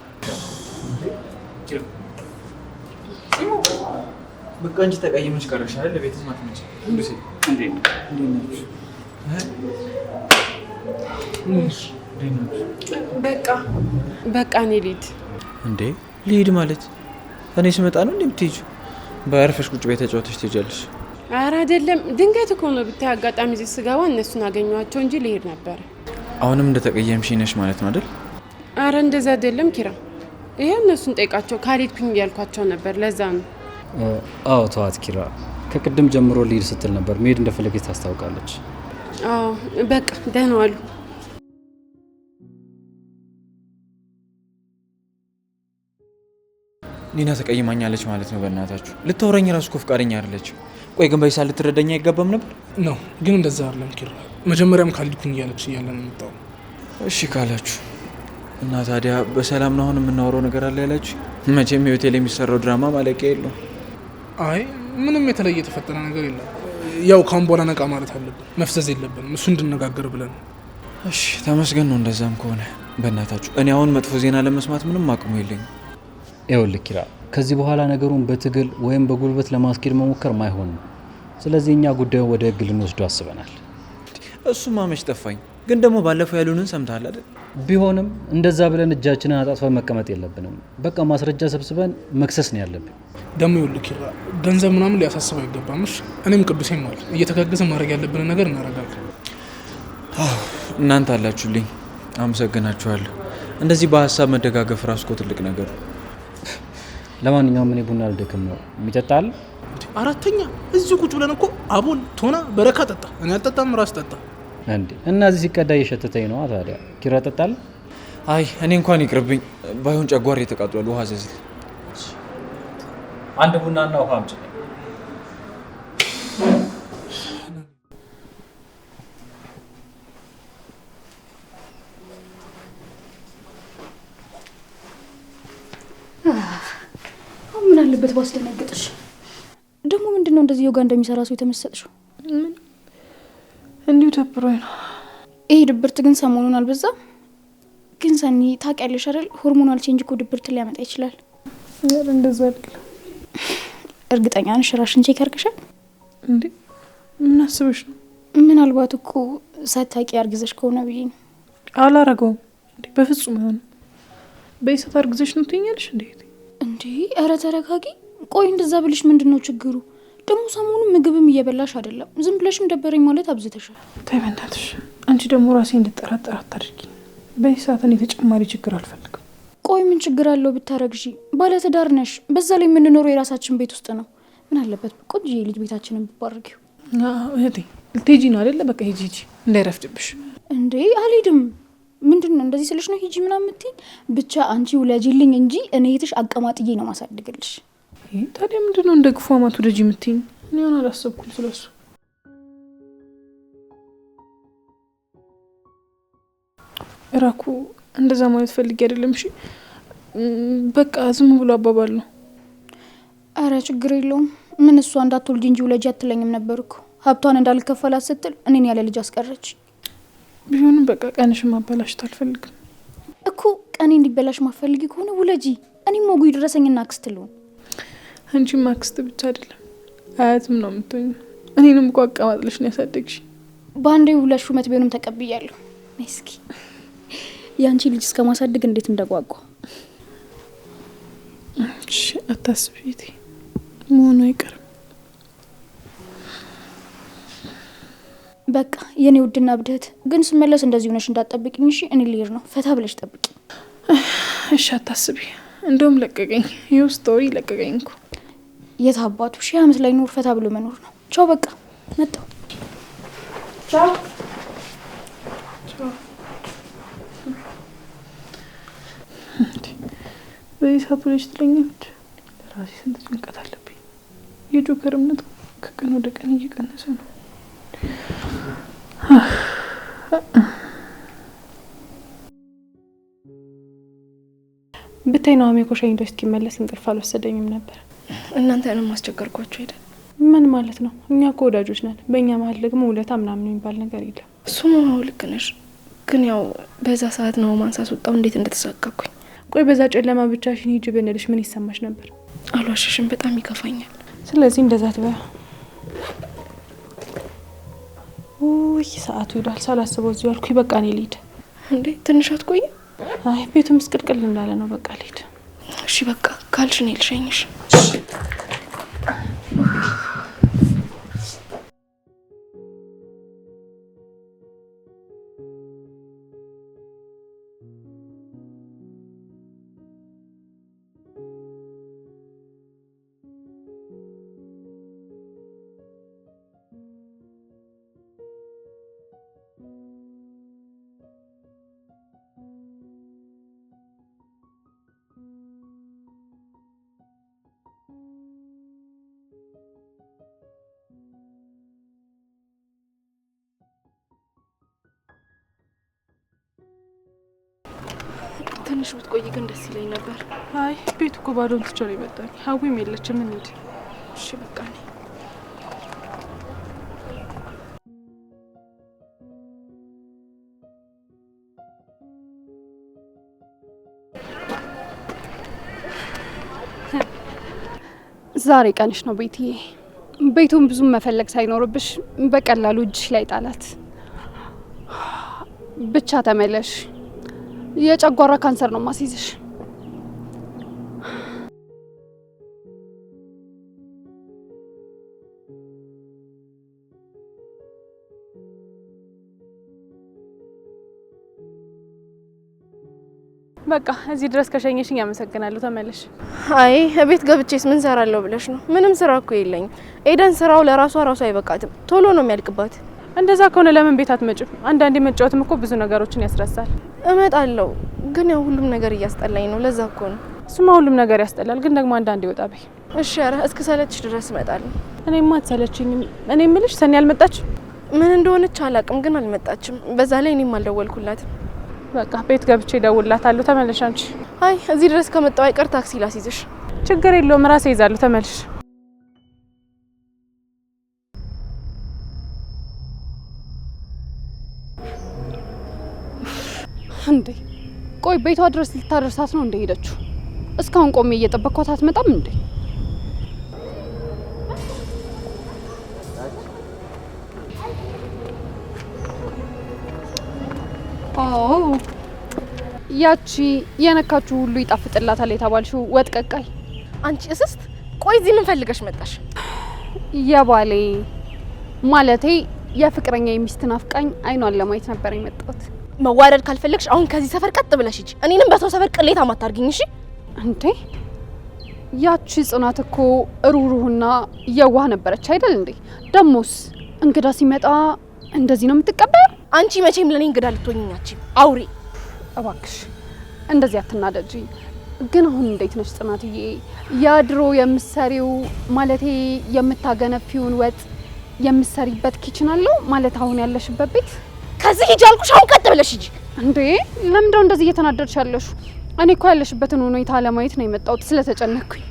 በቃ እንጂ ተቀየመች ቀረሽ አይደል? ለቤትም አትመጪ። እንዴ በቃ እኔ ልሂድ። እንዴ ልሂድ ማለት እኔ ስመጣ ነው እንደምትሄጂው? ባያርፈሽ ቁጭ ቤት ተጫውተሽ ትሄጃለሽ። ኧረ አይደለም፣ ድንገት እኮ ነው። ብታይ አጋጣሚ እዚህ ስገባ እነሱን አገኘኋቸው እንጂ ልሄድ ነበር። አሁንም እንደተቀየምሽኝ ነሽ ማለት ነው አይደል? ኧረ እንደዛ አይደለም ኪራ። ይሄ እነሱን ጠይቃቸው ካልሄድኩኝ እያልኳቸው ነበር። ለዛ ነው። አዎ ተዋት ኪራ። ከቅድም ጀምሮ ልሂድ ስትል ነበር። መሄድ እንደፈለገች ታስታውቃለች። አዎ በቃ ደህና ዋሉ። ኒና ተቀይማኛለች ማለት ነው። በእናታችሁ ልታወራኝ ራሱ እኮ ፍቃደኛ አይደለችም። ቆይ ግን በይሳ ልትረዳኝ አይገባም ነበር ነው? ግን እንደዛ አይደለም ኪራ። መጀመሪያም ካልሄድኩኝ እያለች እያለ ነው የመጣው። እሺ ካላችሁ እና ታዲያ በሰላም ነው አሁን የምናወራው ነገር አለ ያላችሁ? መቼም ህይወቴ ላይ የሚሰራው ድራማ ማለቂያ የለውም። አይ ምንም የተለየ የተፈጠረ ነገር የለም። ያው ካሁን በኋላ ነቃ ማለት አለብን፣ መፍዘዝ የለብንም። እሱ እንድነጋገር ብለን። እሺ ተመስገን ነው እንደዛም ከሆነ። በእናታችሁ እኔ አሁን መጥፎ ዜና ለመስማት ምንም አቅሙ የለኝም። ይኸውልህ ኪራ፣ ከዚህ በኋላ ነገሩን በትግል ወይም በጉልበት ለማስኬድ መሞከር ማይሆን ነው። ስለዚህ እኛ ጉዳዩን ወደ ህግ ልንወስዱ አስበናል። እሱማ መች ጠፋኝ። ግን ደግሞ ባለፈው ያሉንን ሰምተሃል አይደል? ቢሆንም እንደዛ ብለን እጃችንን አጣጥፈን መቀመጥ የለብንም። በቃ ማስረጃ ሰብስበን መክሰስ ነው ያለብን። ደግሞ ይኸውልህ ኪራ፣ ገንዘብ ምናምን ሊያሳስብ አይገባም። እኔም ቅዱሴም ማለት እየተጋገዘ ማድረግ ያለብንን ነገር እናደርጋለን። እናንተ አላችሁልኝ። አመሰግናችኋለሁ። እንደዚህ በሀሳብ መደጋገፍ ራሱ እኮ ትልቅ ነገር ነው። ለማንኛውም እኔ ቡና አልደክም ነው የሚጠጣል። አራተኛ እዚሁ ቁጭ ብለን እኮ አቦል ቶና በረካ ጠጣ። እኔ አልጠጣም፣ ራስ ጠጣ እንዴ። እና እዚህ ሲቀዳ እየሸተተኝ ነው ታዲያ። ኪራ ጠጣል? አይ እኔ እንኳን ይቅርብኝ። ባይሆን ጨጓራ የተቃጥሏል። ውሃ ዘዝል። አንድ ቡናና ውሃ አምጪ። ምን አለበት ባስደነግጥሽ? ደግሞ ምንድነው እንደዚህ ዮጋ እንደሚሰራ ሰው የተመሰጥሽው? እንዲሁ ደብሮኝ ነው። ይሄ ድብርት ግን ሰሞኑን አልበዛም? ግን ሰኒ ታውቂያለሽ አይደል? ሆርሞናል ቼንጅ እኮ ድብርት ሊያመጣ ይችላል። እንደዛ አይደለም። እርግጠኛ ነሽ? ራስሽን ቼክ አድርገሻል እንዴ? ምን አስበሽ ነው? ምናልባት እኮ ሳታውቂ አርግዘሽ ከሆነ ብዬ ነው። አላረገውም እንዴ? በፍጹም አይሆንም። በይሳት አርግዘሽ ነው ትኛለሽ እንዴ? እንዴ ኧረ ተረጋጊ። ቆይ እንደዛ ብልሽ ምንድነው ችግሩ? ደግሞ ሰሞኑን ምግብም እየበላሽ አይደለም። ዝም ብለሽም ደበረኝ ማለት አብዝተሻል። ተይ በእናትሽ። አንቺ ደግሞ ራሴ እንድጠራጠር አታድርጊ። በይሳት እኔ ተጨማሪ ችግር አልፈልግም። ቆይ ምን ችግር አለው ብታረግዢ? ባለትዳር ነሽ። በዛ ላይ የምንኖረው የራሳችን ቤት ውስጥ ነው። ምን አለበት ቆንጆ ልጅ ቤታችንን ብባርጊው? እህቴ ልትሄጂ ነው አይደለ? በቃ ሂጂ እንዳይረፍድብሽ። እንዴ አልሄድም። ምንድነው እንደዚህ ስልሽ ነው ሂጂ ምናምን የምትይኝ? ብቻ አንቺ ውለጂልኝ እንጂ እኔ እህትሽ አቀማጥዬ ነው ማሳድግልሽ። ታዲያ ምንድነው እንደ ግፉ አማት ውለጂ የምትይኝ? እኔ ሆነ አላሰብኩም ስለሱ። ራኩ እንደዛ ማለት ፈልጌ አይደለም። እሺ በቃ ዝም ብሎ አባባል ነው። አረ ችግር የለውም። ምን እሷ እንዳትወልጂ እንጂ ውለጂ አትለኝም ነበር እኮ። ሀብቷን እንዳልከፈላት ስትል እኔን ያለ ልጅ አስቀረች። ቢሆንም በቃ ቀንሽን ማበላሽት አልፈልግም እኮ። ቀኔ እንዲበላሽ ማፈልጊ ከሆነ ውለጂ። እኔም ሞጉ ይድረሰኝና አክስት ልሁን። አንቺም አክስት ብቻ አይደለም አያትም ነው የምትሆኝ። እኔንም እኮ አቀማጥለሽ ነው ያሳደግሽ። በአንዴ ሁለት ሹመት ቢሆንም ተቀብያለሁ። እስኪ ያንቺ ልጅ እስከ ማሳደግ እንዴት እንደጓጓ። እሺ አታስቢ እቴ፣ መሆኑ አይቀርም። በቃ የኔ ውድና ብድህት ግን ስመለስ እንደዚህ ሆነሽ እንዳትጠብቂኝ እሺ? እኔ ልሄድ ነው። ፈታ ብለሽ ጠብቂ እሺ? አታስቢ። እንደውም ለቀቀኝ። ይኸው ስቶሪ ለቀቀኝ እኮ። የት አባቱ ሺህ ዓመት ላይ ኖር ፈታ ብሎ መኖር ነው። ቻው በቃ መጣሁ። ቻው ቻው። በዚህ ሰዓት ልጅ ትለኛለች። ለራሴ ስንት ጭንቀት አለብኝ። የጆከር እምነት ከቀን ወደ ቀን እየቀነሰ ነው። ብታይ ነው አሜኮ ሸኝቶ እስኪመለስ እንቅልፍ አልወሰደኝም ነበር። እናንተንም አስቸገርኳችሁ አይደል? ምን ማለት ነው? እኛ እኮ ወዳጆች ነን። በእኛ መሀል ደግሞ ውለታ ምናምን የሚባል ነገር የለም። እሱማ ልክ ነሽ። ግን ያው በዛ ሰዓት ነው ማንሳት ወጣው እንዴት እንደተሳቀቅኩኝ። ቆይ በዛ ጨለማ ብቻሽን ሂጂ ብንልሽ ምን ይሰማሽ ነበር? አልዋሽሽም፣ በጣም ይከፋኛል። ስለዚህ እንደዛ ትበያ። ውይ ሰዓቱ ሄዷል። ሳላስበው እዚሁ አልኩኝ። በቃ እኔ ልሂድ። እንዴ ትንሽ አትቆይ? አይ ቤቱ ምስቅልቅል እንዳለ ነው። በቃ ልሂድ። እሺ በቃ ካልሽ እኔ ልሸኝሽ። ትንሽ ብትቆይ ግን ደስ ይለኝ ነበር። አይ ቤቱ እኮ ባዶን ትቼው ነው የመጣኝ። ሀዊም የለችም። እንሂድ። እሺ በቃ ነኝ። ዛሬ ቀንሽ ነው ቤትዬ። ቤቱን ብዙም መፈለግ ሳይኖርብሽ በቀላሉ እጅሽ ላይ ጣላት። ብቻ ተመለሽ። የጨጓራ ካንሰር ነው ማስይዝሽ። በቃ እዚህ ድረስ ከሸኘሽኝ አመሰግናለሁ። ተመለሽ። አይ እቤት ገብቼስ ምን ሰራለሁ ብለሽ ነው? ምንም ስራ እኮ የለኝም። ኤደን ስራው ለራሷ አይበቃትም፣ ቶሎ ነው የሚያልቅባት። እንደዛ ከሆነ ለምን ቤት አትመጭም? አንዳንዴ መጫወትም እኮ ብዙ ነገሮችን ያስረሳል። እመጣለሁ፣ ግን ያው ሁሉም ነገር እያስጠላኝ ነው። ለዛ እኮ ነው። እሱማ ሁሉም ነገር ያስጠላል፣ ግን ደግሞ አንዳንዴ ወጣ በይ። እሺ፣ ኧረ እስከሰለችሽ ድረስ እመጣለሁ። እኔማ አትሰለችኝም። እኔ የምልሽ ሰኒ አልመጣችም? ምን እንደሆነች አላውቅም፣ ግን አልመጣችም። በዛ ላይ እኔም አልደወልኩላትም። በቃ ቤት ገብቼ እደውልላታለሁ። ተመለሽ አንቺ። አይ እዚህ ድረስ ከመጣሁ አይቀር ታክሲ ላስይዝሽ። ችግር የለውም፣ ራሴ ይዛለሁ። ተመለሽ። እንዴ ቆይ ቤቷ ድረስ ልታደርሳት ነው እንደ ሄደችው? እስካሁን ቆሜ እየጠበቅኳት አትመጣም እንዴ? ያቺ የነካችሁ ሁሉ ይጣፍጥላታል የተባልሽው ወጥ ቀቃይ አንቺ እስስት፣ ቆይ እዚህ ምን ፈልገሽ መጣሽ? የባሌ ማለቴ የፍቅረኛ የሚስት ናፍቃኝ አይኗን ለማየት ነበር የመጣሁት። መዋረድ ካልፈለግሽ አሁን ከዚህ ሰፈር ቀጥ ብለሽ ሂጂ። እኔንም በሰው ሰፈር ቅሌታ ማታርጊኝ እሺ? እንዴ ያቺ ጽናት እኮ ሩሩህና የዋህ ነበረች አይደል እንዴ? ደሞስ እንግዳ ሲመጣ እንደዚህ ነው የምትቀበለው? አንቺ መቼም ለኔ እንግዳ ልትሆኝኛችሁ አውሪ። እባክሽ እንደዚህ አትናደጂ። ግን አሁን እንዴት ነሽ ጽናትዬ? ያድሮ የምትሰሪው ማለቴ የምታገነፊውን ወጥ የምትሰሪበት ኪችን አለው ማለት አሁን ያለሽበት ቤት? ከዚህ ሂጂ አልኩሽ። አሁን ቀጥ ብለሽ ሂጂ። እንዴ ለምንድነው እንደዚህ እየተናደድሽ ያለሽ? እኔ እኮ ያለሽበትን ሁኔታ ለማየት ነው የመጣሁት ስለተጨነቅኩኝ።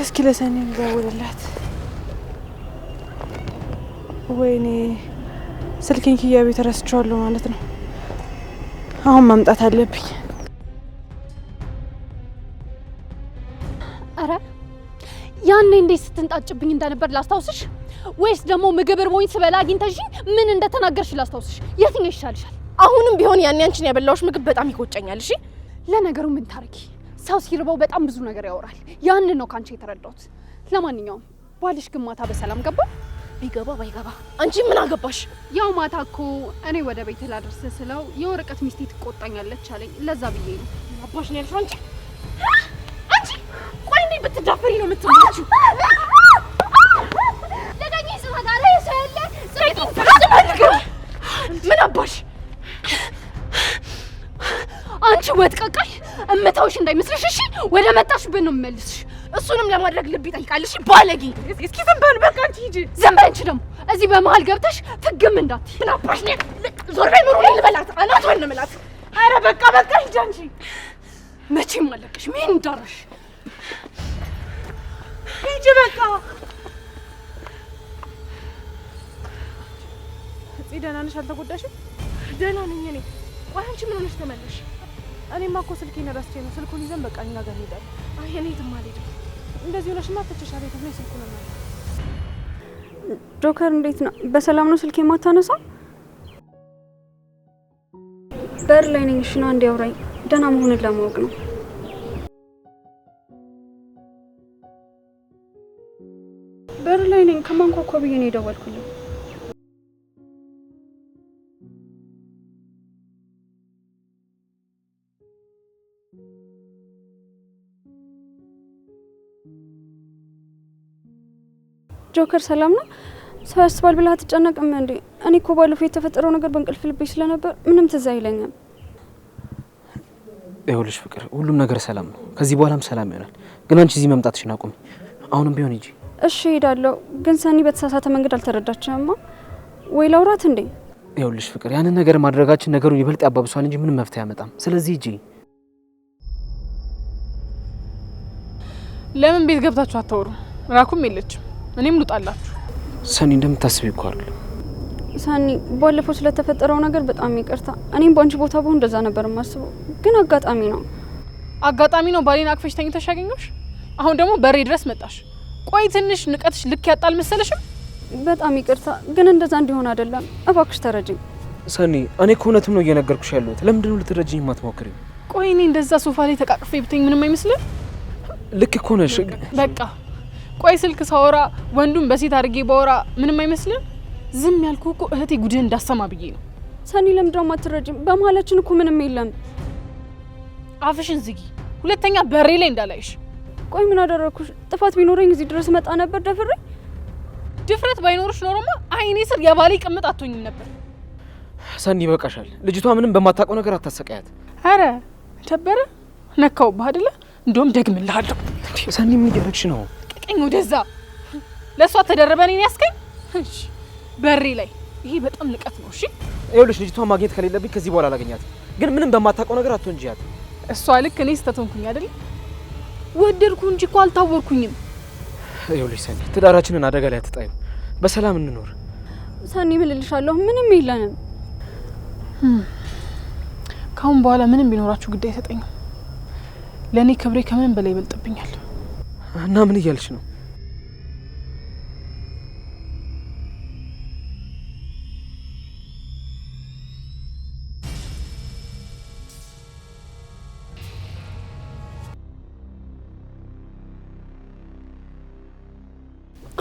እስኪ ለሰኒ ልደውልላት። ወይኔ ስልኬን ኪያ ቤት ረስቼዋለሁ ማለት ነው። አሁን ማምጣት አለብኝ። አረ ያኔ እንዴት ስትንጣጭብኝ እንደነበር ላስታውስሽ? ወይስ ደግሞ ምግብ እርቦኝ ስበላ አግኝተሽ ምን እንደተናገርሽ ላስታውስሽ? የትኛው ይሻልሻል? አሁንም ቢሆን ያኔ አንቺን ያበላውሽ ምግብ በጣም ይቆጨኛል። እሺ ለነገሩ ምን ታረጊ? ሰው ሲርበው በጣም ብዙ ነገር ያወራል። ያንን ነው ካንቺ የተረዳሁት። ለማንኛውም ባልሽ ግን ማታ በሰላም ገባ? ቢገባ ባይገባ አንቺ ምን አገባሽ? ያው ማታ እኮ እኔ ወደ ቤት ላድርስ ስለው የወረቀት ሚስቴ ትቆጣኛለች አለኝ። ለዛ ብዬ ነው። አባሽ ነው ያልሽው? አንቺ ቆይ እንዴ ብትዳፈሪ ነው የምትሞቺው? ለዳኝ ሰታዳለ ሰለ ሰይጣን ምን አባሽ አንቺ ወጥቀቃይ እመታውሽ እንዳይመስልሽ እሺ? ወደ መጣሽበት ነው የምመልስሽ። እሱንም ለማድረግ ልብ ይጠይቃል። እሺ ባለጌ። እስኪ ዝም በል በቃ። አንቺ ሂጂ። ዝም በይ አንቺ ደግሞ እዚህ በመሃል ገብተሽ ፍግም እንዳትይ። ምን አባሽ ነው? ዞር በይ ኑሮ ልበላት። አናቷን ነው የምላት። ኧረ በቃ በቃ ሂጂ አንቺ። መቼም አለቅሽ። ምን እንዳረሽ ሂጂ በቃ። እዚህ ደህና ነሽ? አልተጎዳሽም? ደህና ነኝ እኔ። ቆይ አንቺ ምን ሆነሽ ተመለሽ? እኔማ እኮ ስልኬን ረስቼ ነው። ስልኩን ይዘን በቃ እኛ ጋር እንሄዳለን። አይ እኔ የትም አልሄድም። እንደዚህ ሆነሽማ ተቸሻለ። የት ነው ስልኩን ነው? ጆከር እንዴት ነው? በሰላም ነው ስልኬ ማታነሳው? በር ላይ ነኝ። እሺ ና እንዲያውራኝ ደህና መሆንን ለማወቅ ነው። በር ላይ ነኝ። ከማንኳኳ ብዬ ነው የደወልኩልኝ። ጆከር ሰላም ነው? ሰው ያስባል ብለህ አትጨነቅም እንዴ? እኔ እኮ ባለፈው የተፈጠረው ነገር በእንቅልፍ ልቤ ስለነበር ምንም ትዝ አይለኝም። ይኸውልሽ ፍቅር፣ ሁሉም ነገር ሰላም ነው። ከዚህ በኋላም ሰላም ይሆናል። ግን አንቺ እዚህ መምጣትሽን አቁሚ። አሁንም ቢሆን ሂጂ። እሺ ሄዳለሁ። ግን ሰኒ በተሳሳተ መንገድ አልተረዳችህማ ወይ? ላውራት እንዴ? ይኸውልሽ ፍቅር፣ ያንን ነገር ማድረጋችን ነገሩን ይበልጥ ያባብሷል እንጂ ምንም መፍትሄ አያመጣም። ስለዚህ ሂጂ። ለምን ቤት ገብታችሁ አታወሩ? ራኩም የለችም። እኔም ልውጣላችሁ። ሰኒ እንደምታስቢ እኮ አይደል። ሰኒ ባለፈው ስለተፈጠረው ነገር በጣም ይቅርታ። እኔም በአንቺ ቦታ ብሆን እንደዛ ነበር የማስበው፣ ግን አጋጣሚ ነው። አጋጣሚ ነው ባሌን አቅፈሽ ተኝተሽ ያገኘሁሽ። አሁን ደግሞ በሬ ድረስ መጣሽ። ቆይ ትንሽ ንቀትሽ ልክ ያጣል መሰለሽም? በጣም ይቅርታ፣ ግን እንደዛ እንዲሆን አይደለም። እባክሽ ተረጅኝ። ሰኒ፣ እኔ እኮ እውነቱን ነው እየነገርኩሽ ያለሁት። ለምንድን ነው ልትረጅኝ የማትሞክሪው? ቆይ እኔ እንደዛ ሶፋ ላይ ተቃቅፌ ብተኝ ምንም አይመስልም? ልክ እኮ ነሽ። በቃ ቆይ ስልክ ሳወራ ወንዱን በሴት አድርጌ ባወራ ምንም አይመስልም? ዝም ያልኩ እኮ እህቴ ጉድህ እንዳሰማ ብዬ ነው። ሰኒ ለምንድነው የማትረጂም? በመሀላችን እኮ ምንም የለም። አፍሽን ዝጊ፣ ሁለተኛ በሬ ላይ እንዳላይሽ። ቆይ ምን አደረኩሽ? ጥፋት ቢኖረኝ እዚህ ድረስ መጣ ነበር ደፍሬ? ድፍረት ባይኖርሽ ኖሮማ አይኔ ስር የባሌ ቅምጥ አትሆኝም ነበር። ሰኒ ይበቃሻል። ልጅቷ ምንም በማታውቀው ነገር አታሰቃያት። አረ ደበረ ነካውብህ አይደለ? እንደውም ደግምልሃለሁ። ሰኒ ምን እያደረግሽ ነው? ቀቀኝ ወደዛ። ለሷ ተደረበ እኔን ያስከኝ። እሺ በሬ ላይ ይሄ በጣም ንቀት ነው። እሺ ይኸውልሽ ልጅቷን ማግኘት ከሌለብኝ ከዚህ በኋላ አላገኛትም። ግን ምንም በማታውቀው ነገር አትወንጂያት። እሷ ልክ እኔ ስተተንኩኝ አይደል? ወደድኩ እንጂ እኮ አልታወርኩኝም። ይኸውልሽ ሰኒ ትዳራችንን አደጋ ላይ አትጣዩ። በሰላም እንኖር። ሰኒ ምን እልሻለሁ? ምንም የለንም። ካሁን በኋላ ምንም ቢኖራችሁ ጉዳይ አይሰጠኝም። ለእኔ ክብሬ ከምንም በላይ ይበልጥብኛል። እና ምን እያልሽ ነው?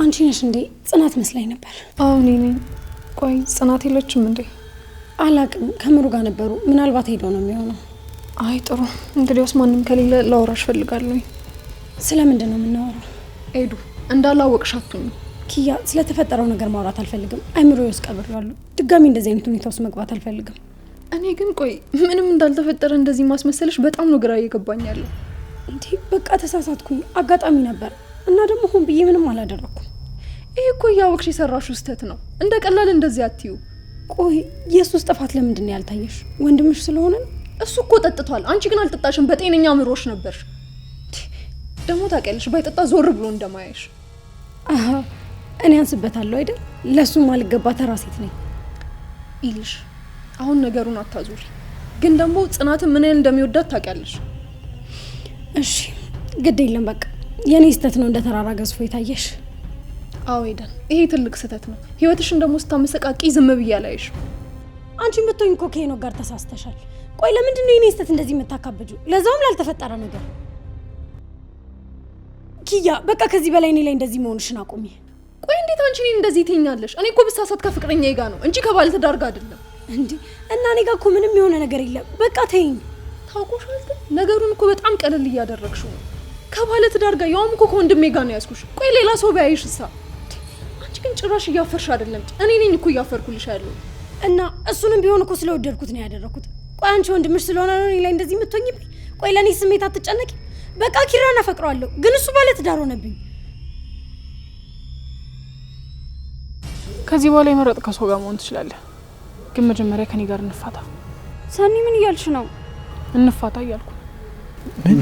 አንቺ ነሽ እንዴ? ጽናት መስላኝ ነበር። አዎ እኔ ነኝ። ቆይ ጽናት የለችም እንዴ? አላቅም፣ ከምሩ ጋር ነበሩ። ምናልባት ሄደው ነው የሚሆነው። አይ ጥሩ፣ እንግዲያውስ ማንም ከሌለ ላወራሽ ፈልጋለሁ። ስለምንድን ነው የምናወራው? ኤዱ እንዳላወቅሽ አትሁኝ። ኪያ፣ ስለተፈጠረው ነገር ማውራት አልፈልግም። አይምሮዬ ውስጥ ቀብሬዋለሁ። ድጋሚ እንደዚህ አይነት ሁኔታ ውስጥ መግባት አልፈልግም። እኔ ግን ቆይ ምንም እንዳልተፈጠረ እንደዚህ ማስመሰለሽ በጣም ነው ግራ እየገባኝ ያለው። እንዴ በቃ ተሳሳትኩኝ፣ አጋጣሚ ነበር እና ደግሞ ሆን ብዬ ምንም አላደረኩም። ይሄ እኮ እያወቅሽ የሰራሽው ስህተት ነው። እንደ ቀላል እንደዚህ አትዩ። ቆይ የሱስ ጥፋት ለምንድን ነው ያልታየሽ? ወንድምሽ ስለሆነ? እሱ እኮ ጠጥቷል፣ አንቺ ግን አልጠጣሽም። በጤነኛ ምሮሽ ነበርሽ። ደግሞ ታውቂያለሽ ባይጠጣ ዞር ብሎ እንደማያይሽ። አሃ እኔ አንስበታለሁ አይደል? ለሱ ማልገባ ተራ ሴት ነኝ ይልሽ። አሁን ነገሩን አታዙሪ። ግን ደግሞ ጽናትን ምን ያህል እንደሚወዳት ታውቂያለሽ። እሺ ግድ የለም በቃ የኔ ስህተት ነው እንደ ተራራ ገዝፎ የታየሽ። አዎ ሄደን ይሄ ትልቅ ስህተት ነው። ህይወትሽን ደግሞ ስታመሰቃቂ ዝም ብዬ አላይሽ። አንቺን ብትሆኝ እኮ ከሄኖክ ጋር ተሳስተሻል። ቆይ ለምንድን ነው የኔ ስህተት እንደዚህ የምታካብጁ? ለዛውም ላልተፈጠረ ነገር። ኪያ በቃ ከዚህ በላይ እኔ ላይ እንደዚህ መሆንሽን አቁሚ። ቆይ እንዴት አንቺ እኔን እንደዚህ ትይኛለሽ? እኔ እኮ ብሳሳት ከፍቅረኛዬ ጋር ነው እንጂ ከባለትዳር ጋር አይደለም። እንዴ እና እኔ ጋር እኮ ምንም የሆነ ነገር የለም። በቃ ተይኝ። ታውቆሻል ግን ነገሩን እኮ በጣም ቀለል እያደረግሽው ነው። ከባለትዳር ጋር ያውም እኮ ከወንድሜ ጋር ነው ያዝኩሽ። ቆይ ሌላ ሰው ቢያይሽሳ? አንቺ ግን ጭራሽ እያፈርሽ አይደለም። እኔ ነኝ እኮ እያፈርኩልሽ ያለው። እና እሱንም ቢሆን እኮ ስለወደድኩት ነው ያደረኩት። ቆይ አንቺ ወንድምሽ ስለሆነ ነው እኔ ላይ እንደዚህ የምትሆኝብኝ? ቆይ ለኔ ስሜት አትጨነቂ። በቃ ኪራን አፈቅረዋለሁ፣ ግን እሱ ባለትዳር ሆነብኝ። ከዚህ በኋላ የመረጥከው ሰው ጋር መሆን ትችላለህ፣ ግን መጀመሪያ ከኔ ጋር እንፋታ። ሰኒ ምን እያልሽ ነው? እንፋታ እያልኩ። ምን